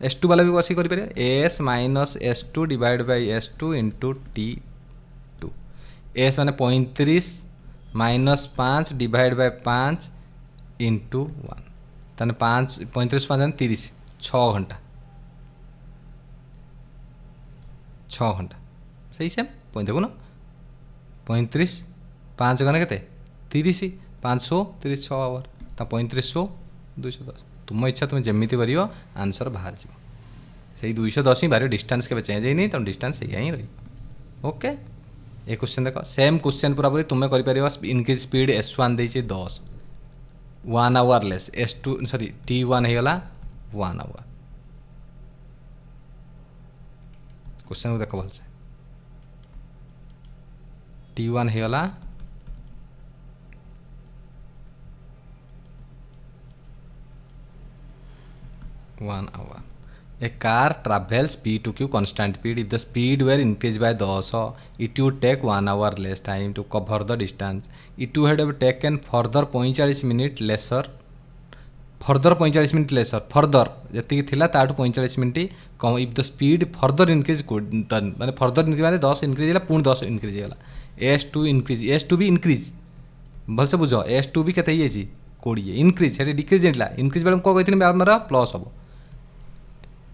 S2 वाला भी बस करें S minus S2 divide bye S2 into T2 S मैंने 35 माइनस 5 डिवाइड बाय 5 इंटू 1 ताने 5 35 5 30 6 घंटा 6 घंटा सही सेम देखो ना 35 5 गने के 30 530 6 आवर 3500 210 तुम इच्छा तुम जमी कर आंसर बाहर जा से 210 ही बाहर डिस्टेंस के चेंज ही नहीं तुम डिस्टेंस या ही रही ओके ये क्वेश्चन देख सेम क्वेश्चन पूरा पूरी तुम्हें कर इनक्रीज स्पीड S1 देती 10 1 hour less S2 sorry T1 होगा 1 आवर क्वेश्चन को देख भलसे T1 होगा 1 hour. A car travels P to Q constant speed. If the speed were increased by 10, it would take 1 hour less time to cover the distance. It would have taken further 45 minutes lesser further 45 minute lesser further जी थिला ताठू 45 minute कम if the speed further increase माने further increase माने 10 increase है पुणी 10 increase होगा S2 increase S2 भी इनक्रीज भलसे बुझ S2 भी केते होइए 20 इनक्रीज से डिक्रीज होता इनक्रीज बेले कौन कहती बारंबार प्लस हम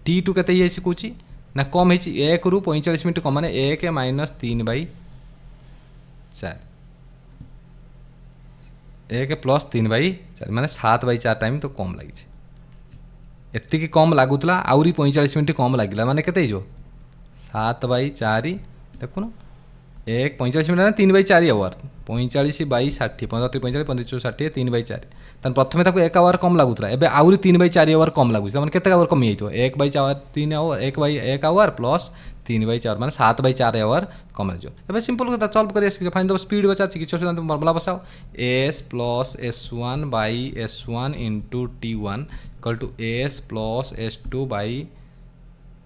T2 केते होइए कौच ना कम हो 1 रु 45 मिनट कम माने 1 माइनस 3/4 1 प्लस 3/4 माने 7/4 टाइम तो कम लगी एति कम लगुला आउरी 45 मिनट कम लगे माने केते 7/4 देखुन 1 45 मिनट 3/4 आवर 45/60 75 45 45 60 3/4 तन प्रथम ताको 1 आवर कम लगुला एबे आउरी 3/4 आवर कम लगुच माने केते आवर कमी जाइतो 1/3 आवर 1 आवर प्लस 3/4 माने 7/4 आवर कम लगे एबे सिंपल कथा सॉल्व करिए फाइंड द स्पीड बचा किछ असुविधा तुम फॉर्मूला बसाओ s plus s1 by s1 into t1 equal to s plus s2 by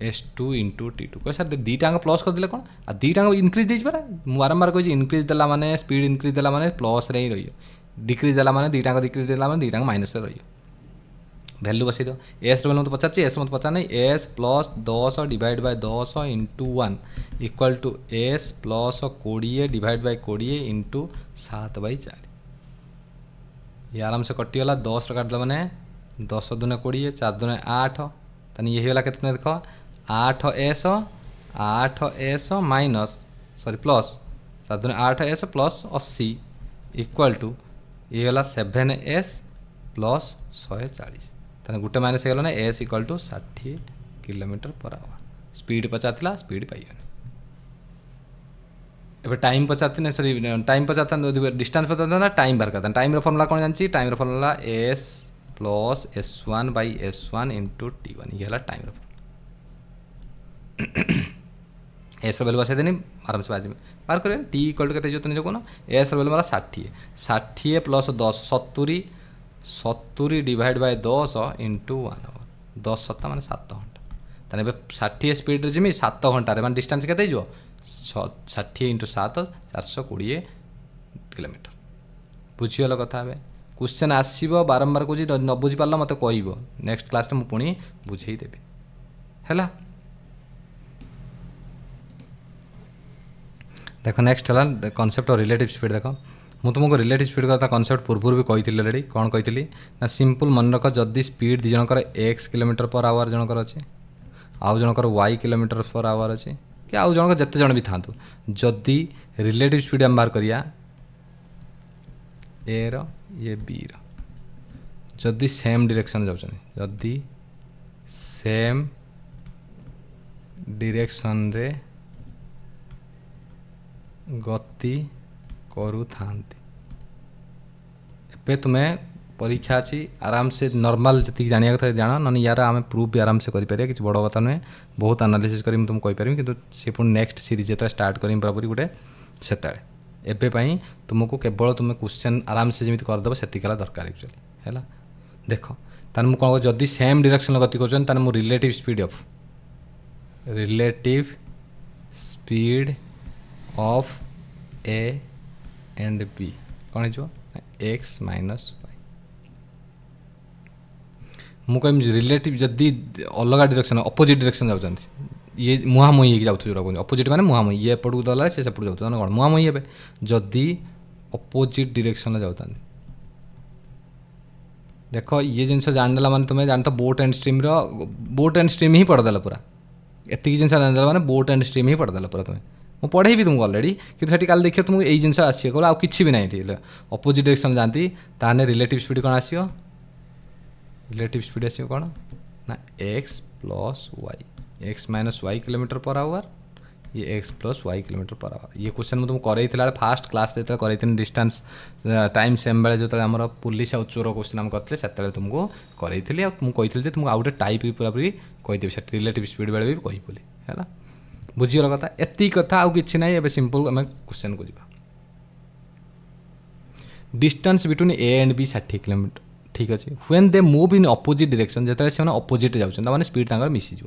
S2 into T2 कह सर दीटा प्लस कर कौन आ दीटा इनक्रीज दे बारंबार कही इनक्रीज देला माने स्पीड इनक्रीज देला माने प्लस रे ही रही डिक्रीज देला माने दीटा डिक्रीज देला माने दीटा माइनस रही वैल्यू बसई दो एस रो मत पचार एस मत पचार नहीं S plus 10 divide by 10 into 1 equal to S plus 20 divide by 20 into 7/4 ये आराम से कटिगला 10 काटद मैंने 10 दूने 20 4 दूने 8 तनी ये होगा कितने देख 8s माइनस सॉरी प्लस 7 दूने 8s प्लस 80 इक्वल टू ये गला 7s प्लस 140 तने गोटे माइनस हो ना S equal to 60 kilometre per hour speed पचार स्पीड पाइबा एबे टाइम पचार सॉरी टाइम पचार डिस्टेंस पचार ना टाइम बाहर करता टाइम फॉर्मूला कौन जानची time formula S plus s1 by s1 into t1 ये है टाइम एस वैल्यू बसाई देनी आराम से बाहर करें टी इक्वल टू के जो कौन एस वैल्यू वाला 60 plus 10 70 divide by 10 into 1 hour 10 7 माने 7 घंटा तेज 60 स्पीड जिमी 7 घंटे मान डिस्टेंस के 60 इंटू 7 420 किलोमीटर बुझीगल कथा क्वेश्चन आसो बारंबार कौच न बुझीपार मत कह नेक्स्ट क्लास में पुणी बुझेदेवी है देख नेक्स्ट है कॉन्सेप्ट ऑफ रिलेटिव स्पीड देख मुझे तुमको रिलेटिव स्पीड का कॉन्सेप्ट पूर्व भी कही ऑलरेडी कौन कही ना सिंपल मन रख जदि speed the Jankar x kilometre per our जनकर अच्छे आउ जनकर y किलोमीटर पर आवर अच्छे कि आउ जनकर जिते जन भी था जदि रिलेटिव स्पीड आम बाहर करिया ए ये बी जदि सेम डायरेक्शन जाऊँ जदि सेम डायरेक्शन रे गति करू थांती एबे तुम्हें परीक्षा अच्छी आराम से नॉर्मल जी जाना कथा जान ना यार आम प्रूफ भी आराम से करें कि बड़ कथा नुहे बहुत एनालिसिस कर तुमको कहीपर कि सी पुणी नेक्स्ट सीरीज जो स्टार्ट करी पूरापूरी गोटे से एबेपाई तुमको केवल तुम्हें क्वेश्चन आराम से जमी करदेव से दरकार एक्चुअली है देख तान मु कौन जदि सेम डायरेक्शन गति कर relative speed of A and B कौन हो एक्स माइनस वाई मुझे रिलेटिव जदि अलग डायरेक्शन अपोजिट डायरेक्शन जाऊँगी ये मुहांमुही जाऊँ जो अपोजिट माने मुहांमुही ये एपटू गला से सेपटू जाऊँ कौन मुहांमुही हे जदि अपोजिट डायरेक्शन जाऊँ देख ये जिन जाणदेला माने तुम्हें जानता बोट एंड स्ट्रीम ही पढ़देल पूरा एतिक जिन जाणदेला माने बोट एंड स्ट्रीम ही पढ़देल पूरा तुम्हें मुझे पढ़ेबी तुमको अलरेडी कि कल देखिए तुमको यही जिन आसो आउ कि भी ना अपोजिट डायरेक्शन जाती ताने रिलेटिव स्पीड कौन आसो रिलेटिव स्पीड आसो कौन ना X plus Y X minus Y kilometre per hour ये X plus Y kilometre per hour ये क्वेश्चन मुझे तुमको कर फास्ट क्लास जो कर डिस्टेंस टाइम सेम बेले जो आम पुलिस आउ चोर क्वेश्चन आम करते से तुमको करी मुझे तुमको आउ गए टाइप भी पूरापूरी कहीदेवी रिलेटिव स्पीड बेले भी कही बोली है बुझीगल कथा एति कथा आउ कि ना ए सिंपल आम क्वेश्चन को जीवा distance between A and B 60 kilometre ठीक अच्छे when they move in opposite direction जो से अपोजिट जाऊँ स्पीड तक मिसीज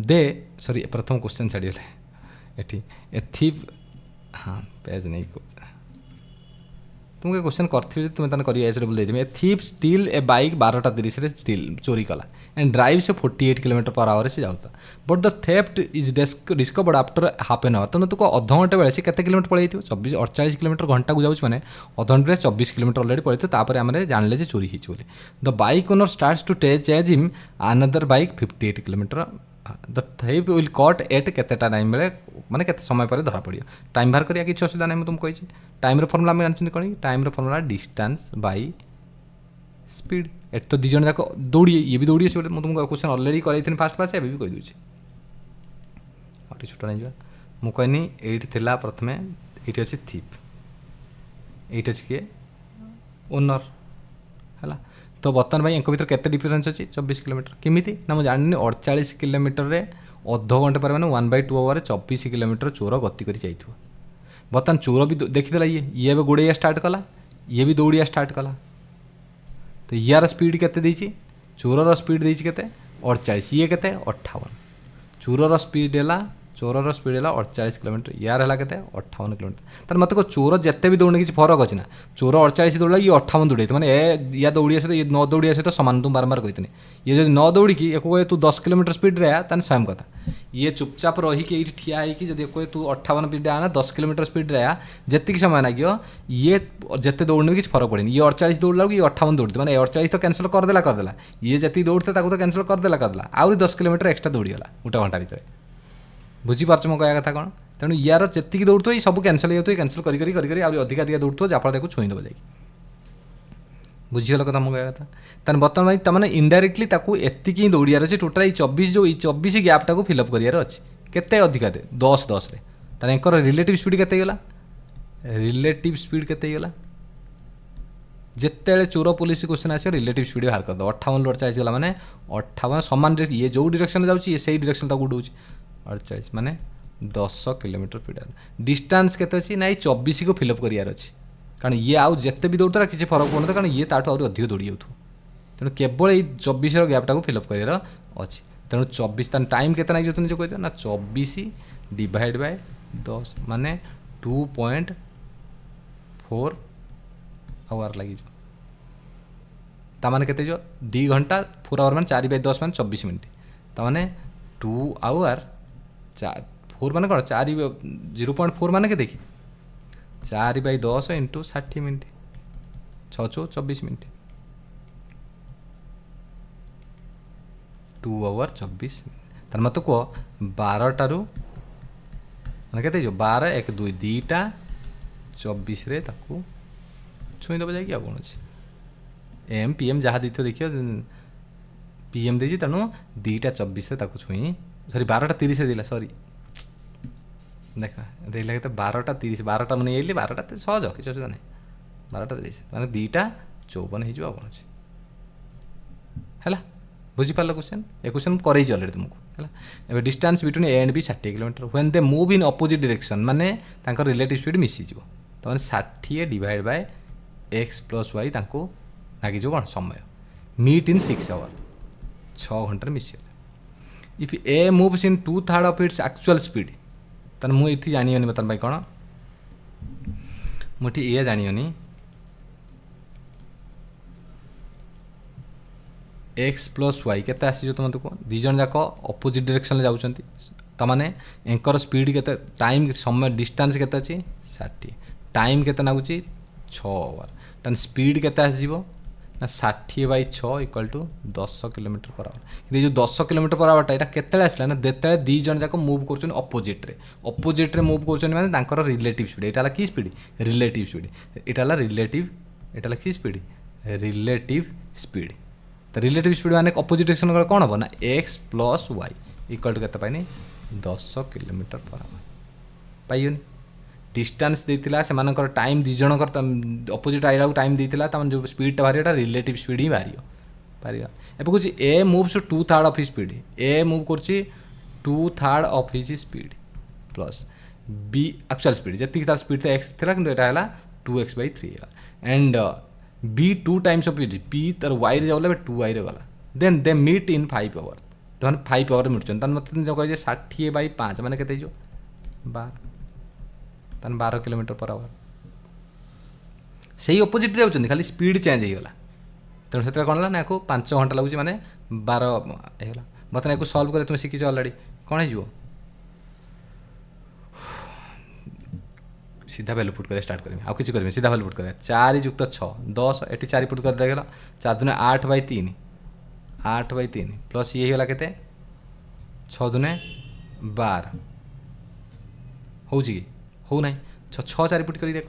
दे सॉरी प्रथम क्वेश्चन छाड़गले एथि हाँ पेज नहीं कौच तुमको क्वेश्चन करी तुम्हें कर थीप स्टील ए बाइक 12:30 स्टील चोरी कला एंड ड्राइव से 48 किलोमीटर पर आवर से जाता but the theft is discovered after half an hour तुम तुमको अधघंटे बेले से केते किलोमीटर पड़े 48 किलोमीटर घंटा को जाऊँ मैंने अधघंटे 24 किलोमीटर अलरेडी पड़े तापर आम जानले जे चोरी होती बोली the bike owner starts to chase him another bike 58 kilometre the thief will caught at केतेटा टाइम बेले माने केते समय पर धरा पड़ो टाइम बाहर करिया किसी असुविधा नहीं तुमको कही टाइम फर्मुला आम जानते कौन time formula distance by speed at तो दिजन जाक दौड़ी ये भी दौड़ी मुझे तुमको क्वेश्चन अलरेडी कर फास्ट क्लास भी कहीदे और छोट नहीं मुझे कहनी ये प्रथम ये अच्छे थीप ये अच्छे किए ओनर है तो बर्तमान भाई एक भर केते डिफरेन्स अच्छी 24 किलोमीटर केमी ना मुझे जानी 48 किलोमीटर अधघंटे पर मैंने 1/2 आवर 24 किलोमीटर चोर गति कर बर्तमान चोर भी देखीला ये गोड़े स्टार्ट कला ये भी दौड़िया स्टार्ट कला तो यार स्पीड केते चोरर स्पीड देती के 48 ये के 58 चोरर स्पीड है चोरर स्पीड है 48 किलोमीटर यार है के 58 किलोमीटर तर मत को चोर जिते भी दौड़ने किसी फरक अच्छी ना चोर 48 दौड़ा ये 58 दौड़े मैंने या दौड़िया सहित ये 9 दौड़िया सहित सामान तुम बारंबार कहते ये जो 9 दौड़ी एक कहे तू 10 किलोमीटर स्पीड रे तान स्वयं कथा ये चुपचाप रहीकि ये ठिया होगी जब कहे तू 58 स्पीड आना 10 किलोमीटर स्पीड रे जी समय लगे ये जिते दौड़ने किसी फरक पड़े ये 48 दौड़ा ये 58 दौड़ते मैंने 48 तो कैंसल करदेला ये जी दौड़ते तो कैंसल करदेला आउरी 10 किलोमीटर एक्सट्रा दौड़ीगला गोटे घंटा भितर बुझीपार मो कह कथा कौन तेणु यार जी दौड़ ये सब कैंसल हो कैंसल कर अधिक अधिक दौड़ जहाँफल को छुईदेव जा बुझीगल कथा मो कह कथा तेना बर्तमान भाई तमें इनडायरेक्टली एतिक ही दौड़ार अच्छे टोटाल 24 गैपटा को फिलअप करार अच्छे केते अधिका 10 तेना रिलेटिव स्पीड केते गला रिलेटिव स्पीड केते गला जिते चोर पुलिस क्वेश्चन आस रिलेटिव स्पीड बाहर करद 58 48 गला मैंने 58 सामान ये जो डायरेक्शन जाऊँगी से डायरेक्शन तक उड़ाऊँ 48 माने 10 किलोमीटर पर डिस्टेंस केते अच्छी ना 24 को फिलअप करार अच्छी कारण ये आउ जिते भी दौड़ता किसी फरक पड़ता कारण ये ताठू आहुरी अधिक दौड़ी जाऊ तेणु केवल ये 24 गैपटा को फिलअप करार अच्छी तेणु 24 तान टाइम केते नहीं जो कहते ना 24 डिवाइड बाय 10 माने 2.4 आवर लगी ताने केते जो 2 घंटा 4 आवर मान 4/10 मान 24 मिनट ताने 2 आवर 4 मान कौन 0.4 मान के देखिए 4/10 इंटू 60 मिनट 6 24 मिनट 2 आवर 24 तर मत कह 12 मैंने के 12 1 2 2टा 24 रे ताकू छुईदेव जा कौन अच्छे एम पी एम जहाँ देखिए देखिए पीएम देती तेणु 2टा 24 रे ताकू छुई सॉरी 12:30 दिला सॉरी देखा देखला के 12:30 12टा मैंने ये 12टा सहज किसी असुविधा नहीं 12:30 मैंने 2टा 54 हो कौन है बुझीपार क्वेश्चन ए क्वेश्चन करई अलरेडी तुमको है distance between A and B 60 kilometre when they move in opposite direction माने तांकर रिलेटिव स्पीड मिसीज तो मैंने 60 divide by X plus Y लगिज कौन समय मीट इन 6 आवर 6 घंटे मिसी if A moves in 2/3 of its actual speed ताने मुझे जानी बता भाई कौन मुझे ये जानी एक्स प्लस वाई के आसी तुम मत कह दिज जाक अपोजिट डायरेक्शन जाऊँच तमाने एंकर स्पीड के टाइम समय डिस्टेंस के अच्छी 60 टाइम के लगुच 6 आवर तान स्पीड के ना 60/6 equal to 10 kilometre per hour ये जो 10 किलोमीटर पर आवरटा यहाँ केते आसला ना जिते दीज जाक मुव कर अपोजिट मुव कर रिलेटिव स्पीड यहाँ कि स्पीड रिलेटिव स्पीड यहाँ रिलेटिव कि स्पीड रिलेटिव स्पीड तो रिलेटिव स्पीड माने अपोजिट डायरेक्शन कौन हम ना X plus Y equal to के पाइनि 10 किलोमीटर पर आवर पाइनि डिस्टेंस देता से टाइम दिज अपोजिट आइला टाइम देता जो स्पीड बाहर रिलेटिव स्पीड ही बाहर ए कौन A moves 2/3 of his speed A move कर 2/3 of his speed plus B actual speed जी तार स्पीड एक्स थी कि यहाँ 2x/3 and B 2 times of it पी तार वाई रे जाऊला 2y रे गला then they meet in 5 hour तो 5 आवर मिलुन मतलब जो कहे 60/5 मैंने के 12 तान 12 किलोमीटर पर आवर से अपोजिट जाऊँ खाली स्पीड चेंज होगा तेणु से कौन है ना या 5 घंटा लगुच माने 12 होगा बर्तमान या सल्व कर तुम शिखी अलरेडी कौन हो सीधा भैल्यू पुट कर स्टार्ट करें आउ किसी करें सीधा भैल्यू पुट करें 4 युक्त 6 10 ये 4 पुट कर देगला 4 दुने 8/3 8/3 प्लस ये होगा के 6 दुने 12 हो ना 6 4 पुट कर देख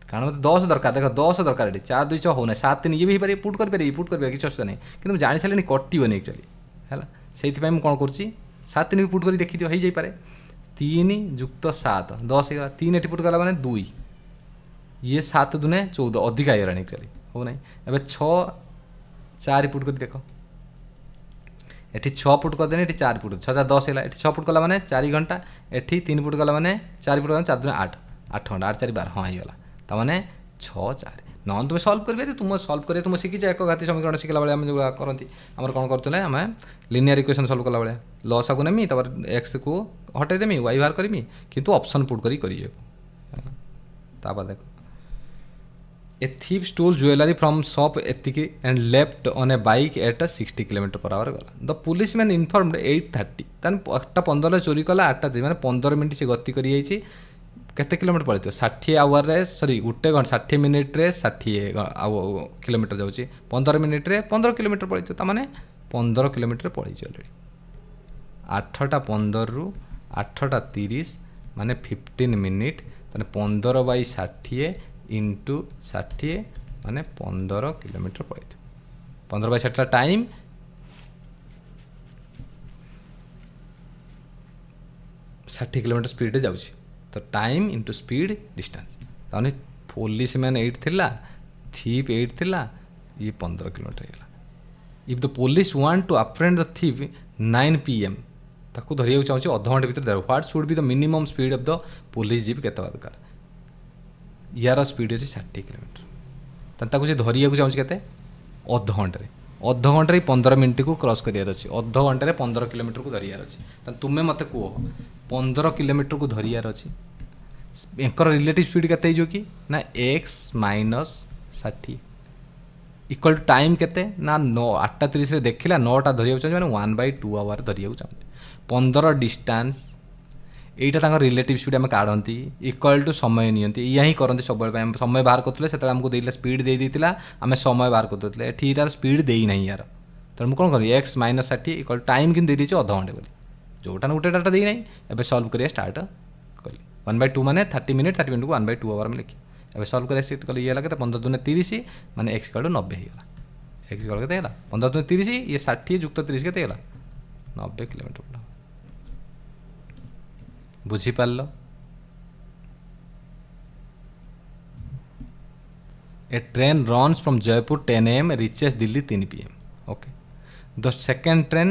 कारण मतलब 10 दरकार देख 10 दरकार ये 4 2 6 हो ना 7 3 ये भी पारे पुट कर पुट कर किसी असुविधा नहीं कि जानी सारे कटोनी एक्चुअली है से कौन कर 7 3 भी पुट कर देखी हो जापे 3 युक्त 7 10 होगा 3 ये पुट कला मैंने 2 ये 7 दुने 14 अधिक आईगला एक्चुअली हो ना एवं 6 4 पुट कर देख ये 6 पुट करदे ये 4 पुट 6 4 10 है ये 6 पुट कला मैंने 4 घंटा ये 3 पुट कला मैंने 4 पुट कला 4 दुने 8 8 घंटा 8 4 12 हाँ होगा ताने 6 4 न तुम सल्व कर तुम सल्व कर तुम शिखी एक घाती समीकरण शिखला बेले जो करती आम कौन करते आम लिनियर इक्वेशन सल्व कला बेले लस को नेमी एक्स को हटेदेमी वाई बाहर करी किंतु ऑप्शन पुट करी देख a thief stole jewellery from shop एतिकी and left on a bike at 60 km/h गला द पुलिस मैन इनफॉर्मड 8:30 तान 8:15 चोरी कला 8:30 माने 15 मिनट से गति करी जाइए केते किलोमीटर पड़े 60 आवर रे सॉरी गोटे घंटा 60 मिनिट रे 60 किलोमीटर जाऊँगी 15 मिनिट रे 15 किलोमीटर पड़े ताने 15 किलोमीटर पड़े अलरेडी 8:15 रु 8:30 माने 15 मिनिट ताने 15/60 इंटू 60 माने 15 किलोमीटर पड़े 15/60 टाइम षाठी किलोमीटर स्पीड जाऊँगी तो टाइम इंटू स्पीड डिस्टेंस ताने पुलिस मैन 8 थिला थीप 8 थिला ये 15 किलोमीटर होगा if the police want to apprehend the thief 9 PM ताको धरिया चाहूँ अधघंटे भर what should be the minimum speed of the police jeep के दरकार यार स्पीड अच्छे 60 किलोमीटर ताको से धरिया चाहूँ के अधघंटे 15 मिनट को क्रॉस करार अच्छे अधघंटे 15 किलोमीटर को धरियार अच्छे तुम्हें मत कह 15 किलोमीटर को धरियार अच्छे एंकर रिलेटिव स्पीड के कि ना x - 60 इक्वल टू टाइम केते ना 8:30 देखला 9टा धरिया चाहिए मैंने 1/2 आवर धरिया चाहिए 15 डिस्टेंस यहीटा रिलेटिव स्पीड आम काढ़ती इक्वल टू समय नियंती या ही करते सब समय बाहर करते से आमको देला स्पीड दे देता आम समय बाहर करते ये स्पीड देना यार तेणु कौन कर x - 60 इक्वल टाइम कि देदेचे अधघंटे बोली जोटा गोटे डाटा देना एवं सल्व कर स्टार्ट कली 1/2 माने 30 मिनिट को 1/2 आवर में लिखी एवं सल्व कर कल ये लगे 15 दूने 30 माने x = 90 होगा x = के 15 दूने 30 ये 60 युक्त 30 के 90 किलोमीटर बुझीपार a train runs from Jaipur 10 AM reaches Delhi 3 PM okay the second train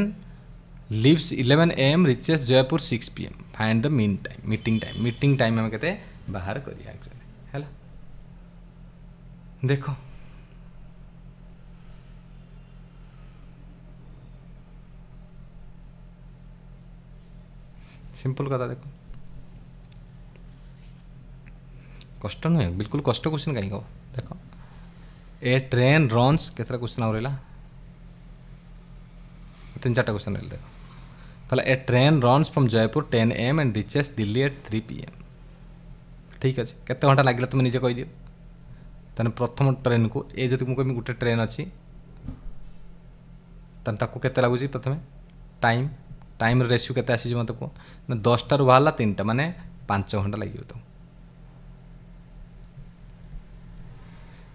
leaves 11 AM reaches Jaipur 6 PM find the meeting time आम के बाहर करिया है देखो सिंपल कथा देखो कष्ट नुहे बिल्कुल कष्ट क्वेश्चन कहीं कह देख ए ट्रेन रन्स के क्वेश्चन आ रहा 3-4 क्वेश्चन रहा देख कहला a train runs from Jaipur 10 AM and reaches Delhi at 3 PM ठीक अच्छे केते घंटा लगे तुम निजे कहीदिव तेना प्रथम ट्रेन को ये जो मुझे गोटे ट्रेन अच्छी केते लगुच प्रथम टाइम रेसियो केते आसी मत कह ना 10टा बाहर 3टा माने 5 घंटा लगे तो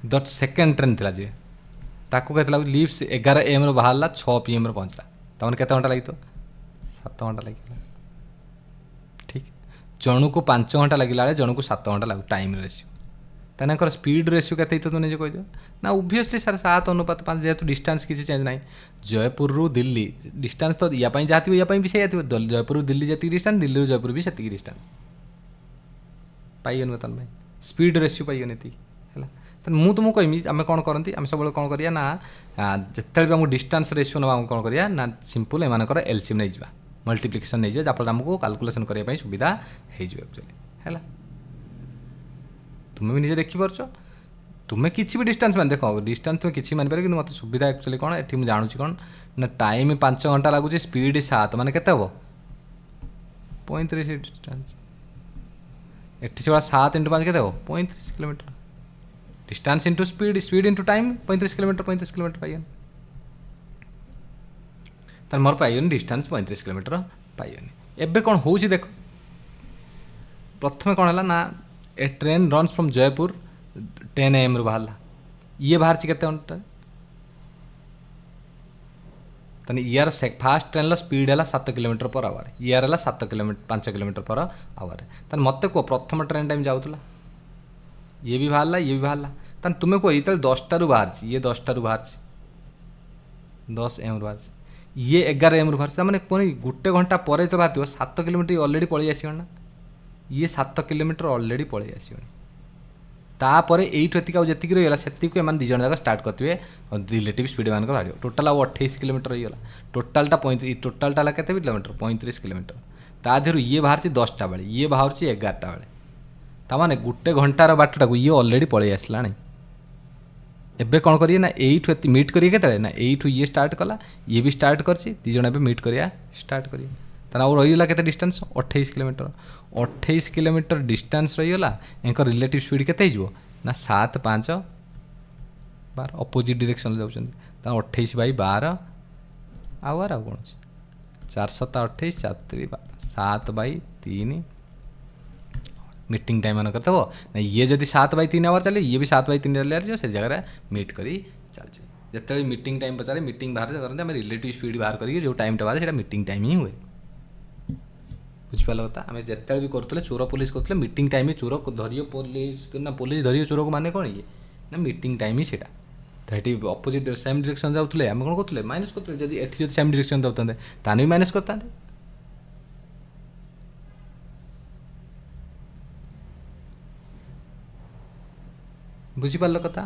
द सेकेंड ट्रेन थी जे ताको कहते लगे लीव्स 11 AM बाहर 6 PM पहुँचला तमें केते घंटा लगी तो 7 घंटा लगे ठीक जन को 5 घंटा लगे जन को 7 घंटा लगे टाइम रेसियो तेना स्पीड रेसियो के तुम निजे कहीद ना ओबियसली सर 7 अनुपात 5 जेहतु डिस्टेंस किसी चेंज ना जयपुर रु दिल्ली डिस्टेंस तो या जहाँ या भी से जयपुर दिल्ली जी डिस्टेंस दिल्ली रु जयपुर भी से डिस्टेंस पाइबन बर्तमान भाई स्पीड रेसियो पाइबन है मुझे तुमको कहमी आम कौन करती आम सब कौन करिया ना जिते भी आमको डिस्टेंस रेसियो ना आम कौन करिया ना सिंपल एमानकर एलसीएम नहीं जावा मल्टीप्लिकेशन नहीं जाए जहाँफल आमको कैलकुलेशन करने सुविधा हो एक्चुअली है तुम्हें भी निजे देखिपार तुम्हें किसी भी डिस्टेंस मान देख डिस्टेंस तुम्हें किसी मानपार कि मत सुविधा एक्चुअली कौन ये मुझे जानूँ कौन ना टाइम 5 घंटा लगुच स्पीड 7 मान के 35 डिस्टेंस एटी से 7 × 5 के 35 kilometre distance into speed speed into time 35 kilometre पाइए तार मोर पाइनि डिस्टेंस 35 किलोमीटर पाइनि एबे कौन हो देख प्रथम कौन है ना a train runs from Jaipur 10 AM रू बाहर ये बाहर के घंटा तने यार फास्ट ट्रेन स्पीड है 7 किलोमीटर पर आवर यार है 5 किलोमीटर पर आवर तन मत कह प्रथम ट्रेन टाइम जाऊला ये भी बाहर ये भी बाहर तन तुम्हें कह ये 10 रू बाहर ये 10 रू बाहर 10 AM रू बाहर ये 11 AM रू बाहर मैंने पुणी गोटे घंटा पर तो बाहर 7 किलोमीटर अलरेडी पलि आसना ये 7 किलोमीटर अलरेडी पलि आसनी तापर एठू एतिक जी रहीगला से दिज जाक स्टार्ट करेंगे रिलेटिव स्पीड मान बाहर टोटाल 28 किलोमीटर रहीगला टोटालटा टोटालटा के किलोमीटर 35 किलोमीटर ता देहर ये बाहर 10टा बेले ये बाहर 11टा बेले ताने गोटे घंटार बाटटा को ये अलरेडी पलि आसला एबे कौन करिए ना एठू मीट करिए केते ना एठू ये स्टार्ट कला ये भी स्टार्ट करछि दिज जण मीट करिया स्टार्ट करिए ताना और रहीगला केते डिस्टेंस 28 किलोमीटर डिस्टेंस रहीगला एंकर रिलेटिव स्पीड केते हिजो ना 7 5 12 अपोजिट डायरेक्शन जाउछन 28/12 आवर आ कोन 4 7 28 4 3 7/3 मीटिंग टाइम मान करते ना ये जब 7/3 आवर चले ये भी 7/3 चले से जगह मीट करी चलते जिते मीटिंग टाइम पचारे मीटिंग बाहर करते आम रिलेटिव स्पीड बाहर करिए जो टाइम बाहर से मीटिंग टाइम ही हुए बुझिपाल कथा आम जिते भी करूँ चोर पुलिस करूँ मीटिंग टाइम चोर धरियो पुलिस ना पुलिस धरियो चोर को माने कौन ये ना मीटिंग टाइम ही सीटा तो ये अपोजिट सेम डायरेक्शन जाऊे आम कौन करें माइनस करते जब ये सेम डायरेक्शन जाते ताने भी माइनस करता बुझिपाल कथा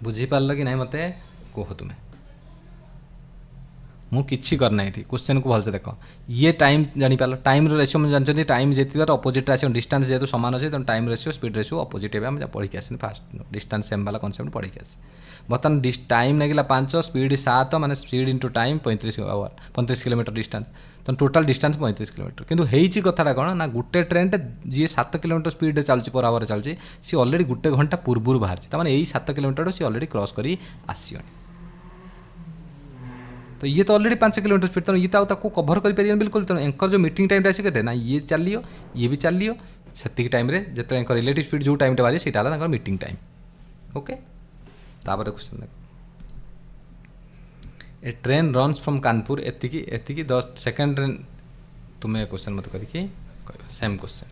बुझिपाल कि ना मत कह तुम्हें मु किसी करना ये क्वेश्चन को भलसे देख ये टाइम जानीपार टाइम रेसियो मुझे जानते टाइम जी अपोजिट आस डिस्टेंस जेहतु सामान अच्छे Tenali time ratio speed ratio opposite आम पढ़ी आस फास्ट डिस्टेंस सेम वाला कनसेप्ट पढ़ी आस बर्तमान टाइम लगे 5 स्पीड 7 माने speed into time 35 kilometre distance तो टोटाल डिस्टेंस 35 किलोमीटर किंतु हेची कथाटा कौन ना गोटे ट्रेन जी 7 किलोमीटर स्पीड चलती पर आवर चलती सी अलरेडी गोटे घंटा पूर्व बाहर तार यही 7 किलोमीटर सी अलरेडी क्रॉस कर आसनी तो ये तो अलरेडी 5 किलोमीटर स्पीड तो ये तो कभर कर बिल्कुल तो एंकर जो मीटिंग टाइम आसे कहते ना ये चलियो ये भी चलियो से टाइम जो रिलेटिव स्पीड जो टाइम बाजे से मीटिंग टाइम ओके तापर क्वेश्चन देख a train runs from Kanpur एतिकी 10 सेकेंड ट्रेन तुम्हें क्वेश्चन मत करके कह सेम क्वेश्चन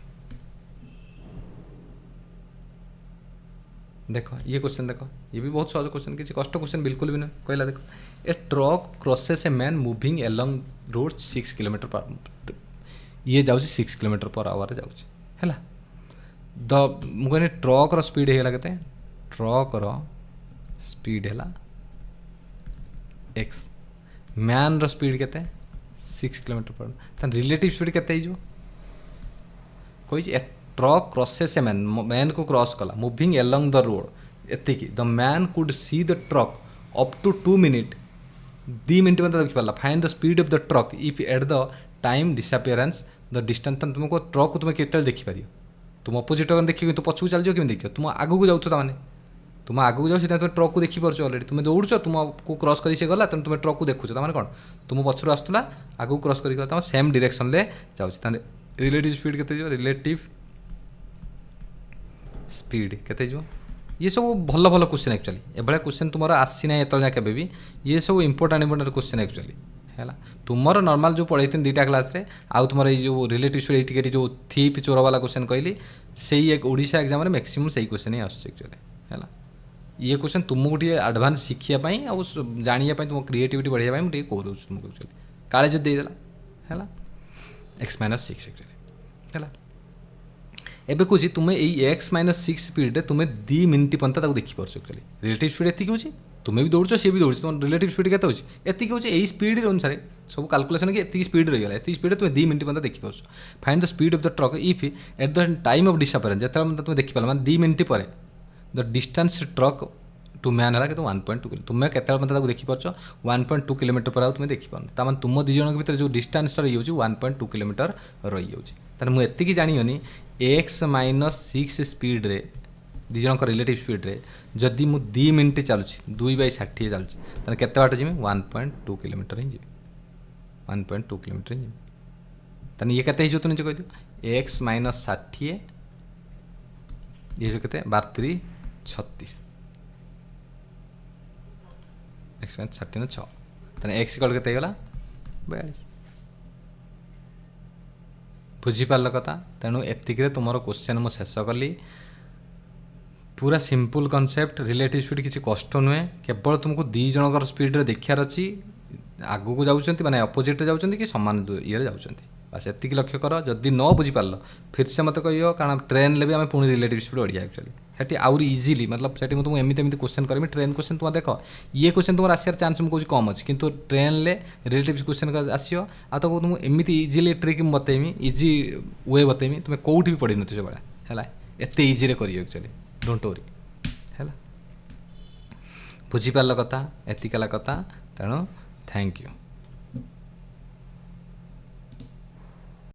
देखो ये क्वेश्चन देखो ये भी बहुत सहज क्वेश्चन किसी कष्ट क्वेश्चन बिल्कुल भी नहीं कहला देखो a truck crosses a man moving along road 6 kilometre per ये जाऊँ 6 किलोमीटर पर आवर जाऊँ मुझे ट्रक स्पीड है के ट्रक स्पीड है एक्स मैन रो स्पीड के 6 किलोमीटर पर रिलेटिव स्पीड के कही truck crosses a man man को क्रॉस कला मूविंग एलंग द रोड एतिकी the man could see the truck up to 2 minute 2 minute में देखी पारा find the speed of the truck if at the time disappearance the distance तुमको truck को तुम केते देखिपार तुम अपोजिट देखिए तो पछू चल जाओ कि देखिए तुम आगू को जाऊँ मैंने तुम आगू जाओ तुम ट्रक को देखी पार्छ अलरेडी तुम दौड़ तुमको क्रॉस कर गला तुम ट्रक को देखुच मैंने कौन तुम पछर आसूला आगू क्रॉस कर सेम डायरेक्शन में जाऊँ रिलेटिव स्पीड के रिलेटिव स्पीड के ये सब भल भल क्वेश्चन एक्चुअली एभलिया क्वेश्चन तुम आसी ना एत जाके भी ये सब इंपोर्टाट क्वेश्चन एक्चुअली है तुमर नॉर्मल जो पढ़े 2टा क्लास रे आउ तुम जो रिलेटिव स्पीड ये जो थीप चोर वाला क्वेश्चन कहली से एक ओडिशा एग्जाम रे मैक्सिमम सही क्वेश्चन ही आसुछ एक्चुअली है ये क्वेश्चन तुमको टे एडवांस शिखापी आ जानापी तुम क्रिएटिविटी बढ़ाई मुझे करूँ तुमको एक्चुअली काले जो देदेला है x-6 एक्चुअली है एबे कौच तुम ये x-6 स्पीड तुम्हें 2 मिनिट पर्यंत देखिपार एक्चुअली रिलेटिव स्पीड एति हो तुम्हें भी दौड़ सी भी दौड़ तुम रिलेटिव स्पीड के एति हो स्पीड अनुसार सब कैलकुलेशन कि एति स्पीड रहीगला एति स्पीड तुम्हें 2 मिनिट पर्यंत देखिपार find the speed of the truck if at the time of disappearance जो तुम देखिपार मैं 2 मिनिट पर the distance truck to man है कि 1.2 तुम्हें केत मतलब देखिपार 1.2 किलोमीटर पर तुम्हें देखिपार ताମାନେ तुम दी जन भर जो डिस्टेंस रही 1.2 किलोमीटर रही जाऊँगी मुझे जानी एक्स माइनस 6 स्पीड रे दी जन रिलेटिव स्पीड रे जदि मु 2 मिनट चलुची 2/60 चलुची ताने केते बाट जिमी 1.2 किलोमीटर ही जिमी 1.2 किलोमीटर ही जिमी ताने ये केते हिजो तुम निजे कह दियो एक्स माइनस 60 ये जो केते 12 36 एक्स माइनस 60 न 6 ताने एक्स इक्वल केते गला 42 बुझीपार कथा तेणु एतिक तुम क्वेश्चन मुझे शेष कली पूरा सिंपल कॉन्सेप्ट रिलेटिव स्पीड किसी कष्ट नुहे केवल तुमको दी जनकर स्पीड देखार अच्छी आगू जाऊँच माने अपोजिट जाऊँच कि सामान ये जाऊँच बस एतिक लक्ष्य कर जदि न बुझीपार फिर से मत कह कारण ट्रेन भी आम पुणी relative speed Odia actually Hattie आउरी इजिली मतलब सेठी तुमको एमती एमती क्वेश्चन करमी ट्रेन क्वेश्चन तुम देख ये क्वेश्चन तुम आसार चांस मुझे कम अच्छी किंतु ट्रेन ले रिलेटिव क्वेश्चन आसो आ तो तुमको एमती इजिली ट्रिक बतेमी इजी वे बतेमी तुम्हें कौटी भी पढ़ी नी से भाया है एत इजी कर एक्चुअली डोंट वरी है बुझीपार कथा एतिकाला कथा तेणु थैंक यू।